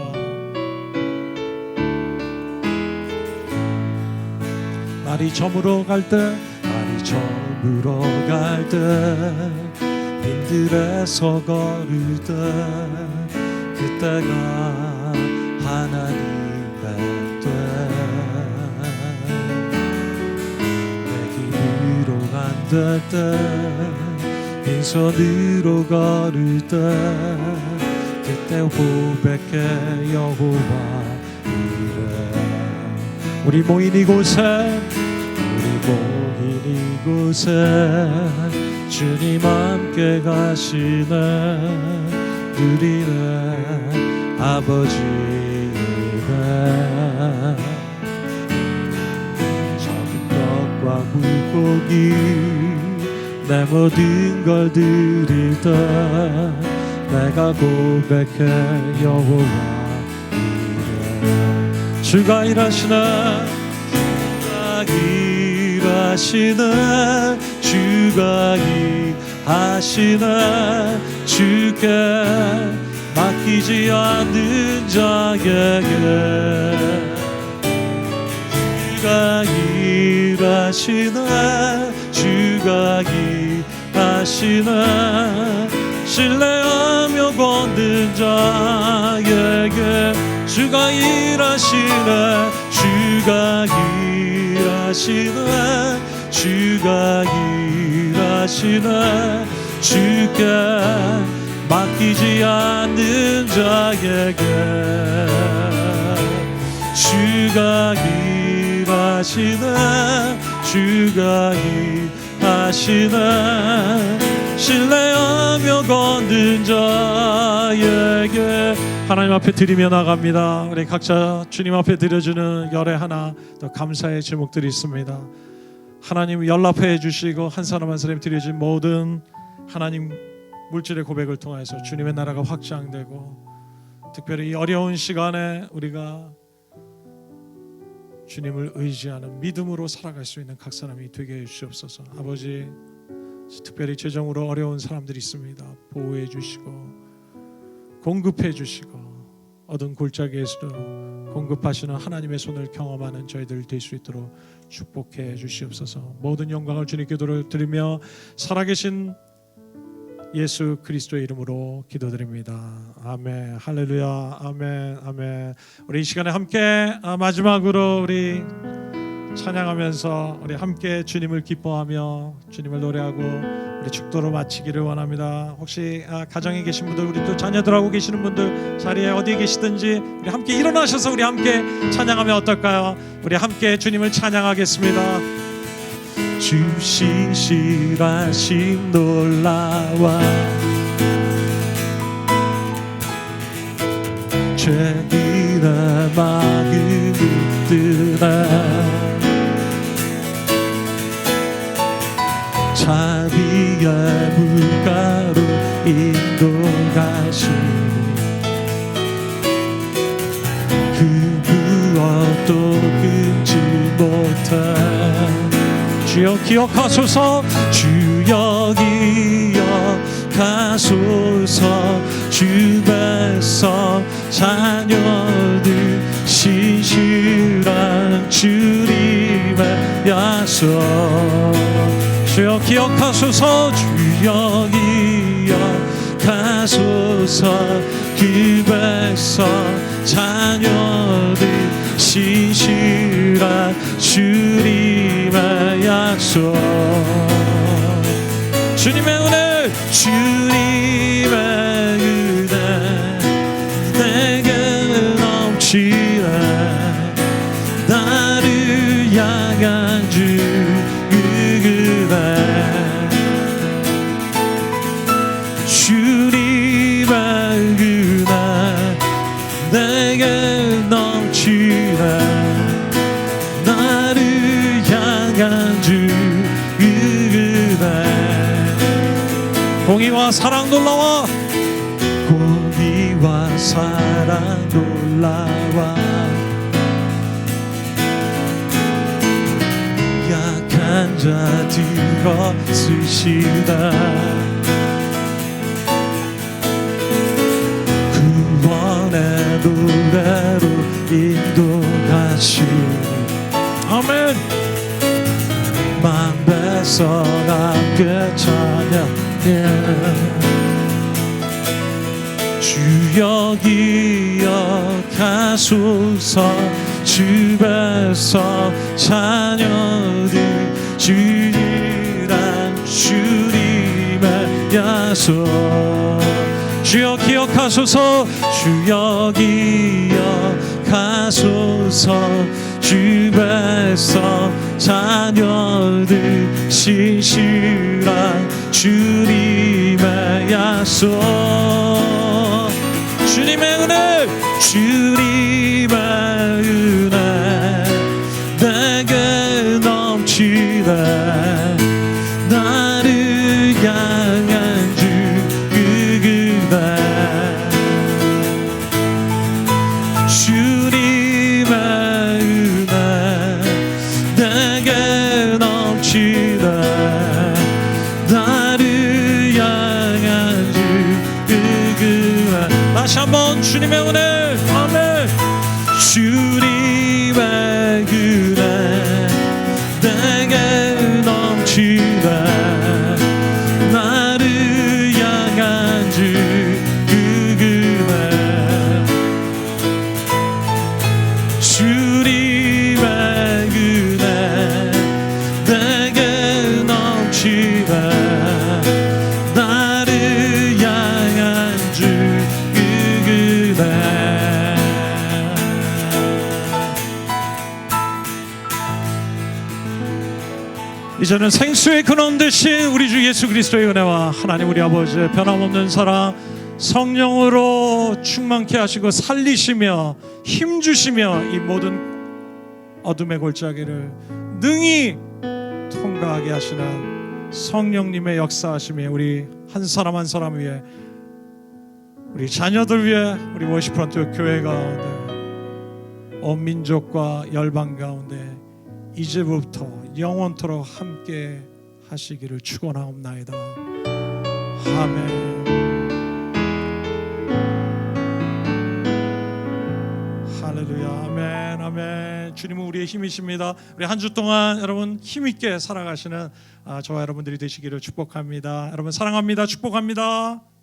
날이 저물어 갈 때, 날이 저물어 갈 때, 빈들에서 걸을 때, 그때가 하나님 뵐때, 내 길으로 간들 때, 빈손으로 걸을 때, 그때 고백해 여호와 이래. 우리 모인 이곳에, 우리 모인 이곳에 주님 함께 가시네. 누리네 아버지네. 적은 떡과 물고기 내 모든 걸 드릴 때 내가 고백해 여호와 이래. 주가 일하시네 주가 일하시네 주가 일하시네 주께 맡기지 않는 자에게 주가 일하시네 주가 일하시네 신뢰하며 걷는 자에게 주가 일하시네 주가 일하시네 주가 일하시네 주께 맡기지 않는 자에게 주가 일하시네 주가 일하시네 신뢰하며 걷는 자에게 하나님 앞에 드리며 나갑니다. 우리 각자 주님 앞에 드려주는 열의 하나 또 감사의 제목들이 있습니다. 하나님 연락해 주시고 한 사람 한 사람 드려진 모든 하나님 물질의 고백을 통해서 주님의 나라가 확장되고 특별히 이 어려운 시간에 우리가 주님을 의지하는 믿음으로 살아갈 수 있는 각 사람이 되게 해주시옵소서. 아버지 특별히 재정으로 어려운 사람들이 있습니다. 보호해 주시고 공급해 주시고 어두운 골짜기에서도 공급하시는 하나님의 손을 경험하는 저희들 될 수 있도록 축복해 주시옵소서. 모든 영광을 주님께 드리며 살아계신 예수 그리스도의 이름으로 기도드립니다. 아멘. 할렐루야. 아멘. 아멘. 우리 이 시간에 함께 마지막으로 우리 찬양하면서 우리 함께 주님을 기뻐하며 주님을 노래하고 우리 축도로 마치기를 원합니다. 혹시 가정에 계신 분들, 우리 또 자녀들하고 계시는 분들 자리에 어디에 계시든지 우리 함께 일어나셔서 우리 함께 찬양하면 어떨까요? 우리 함께 주님을 찬양하겠습니다. 주 신실하심 놀라와 죄인의 마음을 뜨나 자비의 물가로 인도하시니 그 무엇도 끊지 못해 주여 기억하소서 주여 기억하소서 주 백성 자녀들 신실한 주님의 약속 주여 기억하소서 주여 기억하소서 그 백성 자녀들 신실한 주님의 약속 주님의 은혜 주님의 은혜 내게 넘치네 나를 향한 주 주님의 은혜 내게 넘치네 나를 향한 주 은혜 공의와 사랑 놀라와 공의와 사랑 놀라와 약한 자 들어쓰시다 구원의 노래로 인도하시니 아멘 만배성 함께 찬양해 주여 기억하소서 주 백성 자녀들 주님이란 주님의 약속 주여 기억하소서 주여 기억하소서 주 백성 자녀들 신실한 주님의 약속 주님의 은혜 주님의 은혜 내게 넘치네 나를 향한 주 그대 주님 주님의 은혜. 아멘. 주님의 은혜 내게 넘치네. 나를 향한 주 그 은혜. 주님의 은혜 내게 넘치네. 나를 향한 주 그 은혜. 이제는 생수의 근원 되신 우리 주 예수 그리스도의 은혜와 하나님 우리 아버지의 변함없는 사랑, 성령으로 충만케 하시고 살리시며 힘주시며 이 모든 어둠의 골짜기를 능히 통과하게 하시는 성령님의 역사하심이 우리 한 사람 한 사람 위에, 우리 자녀들 위해, 우리 워시프런트 교회 가운데, 온 민족과 열방 가운데 이제부터 영원토록 함께 하시기를 축원하옵나이다. 아멘. 할렐루야. 아멘. 아멘. 주님은 우리의 힘이십니다. 우리 한 주 동안 여러분 힘있게 살아가시는 저와 여러분들이 되시기를 축복합니다. 여러분 사랑합니다. 축복합니다.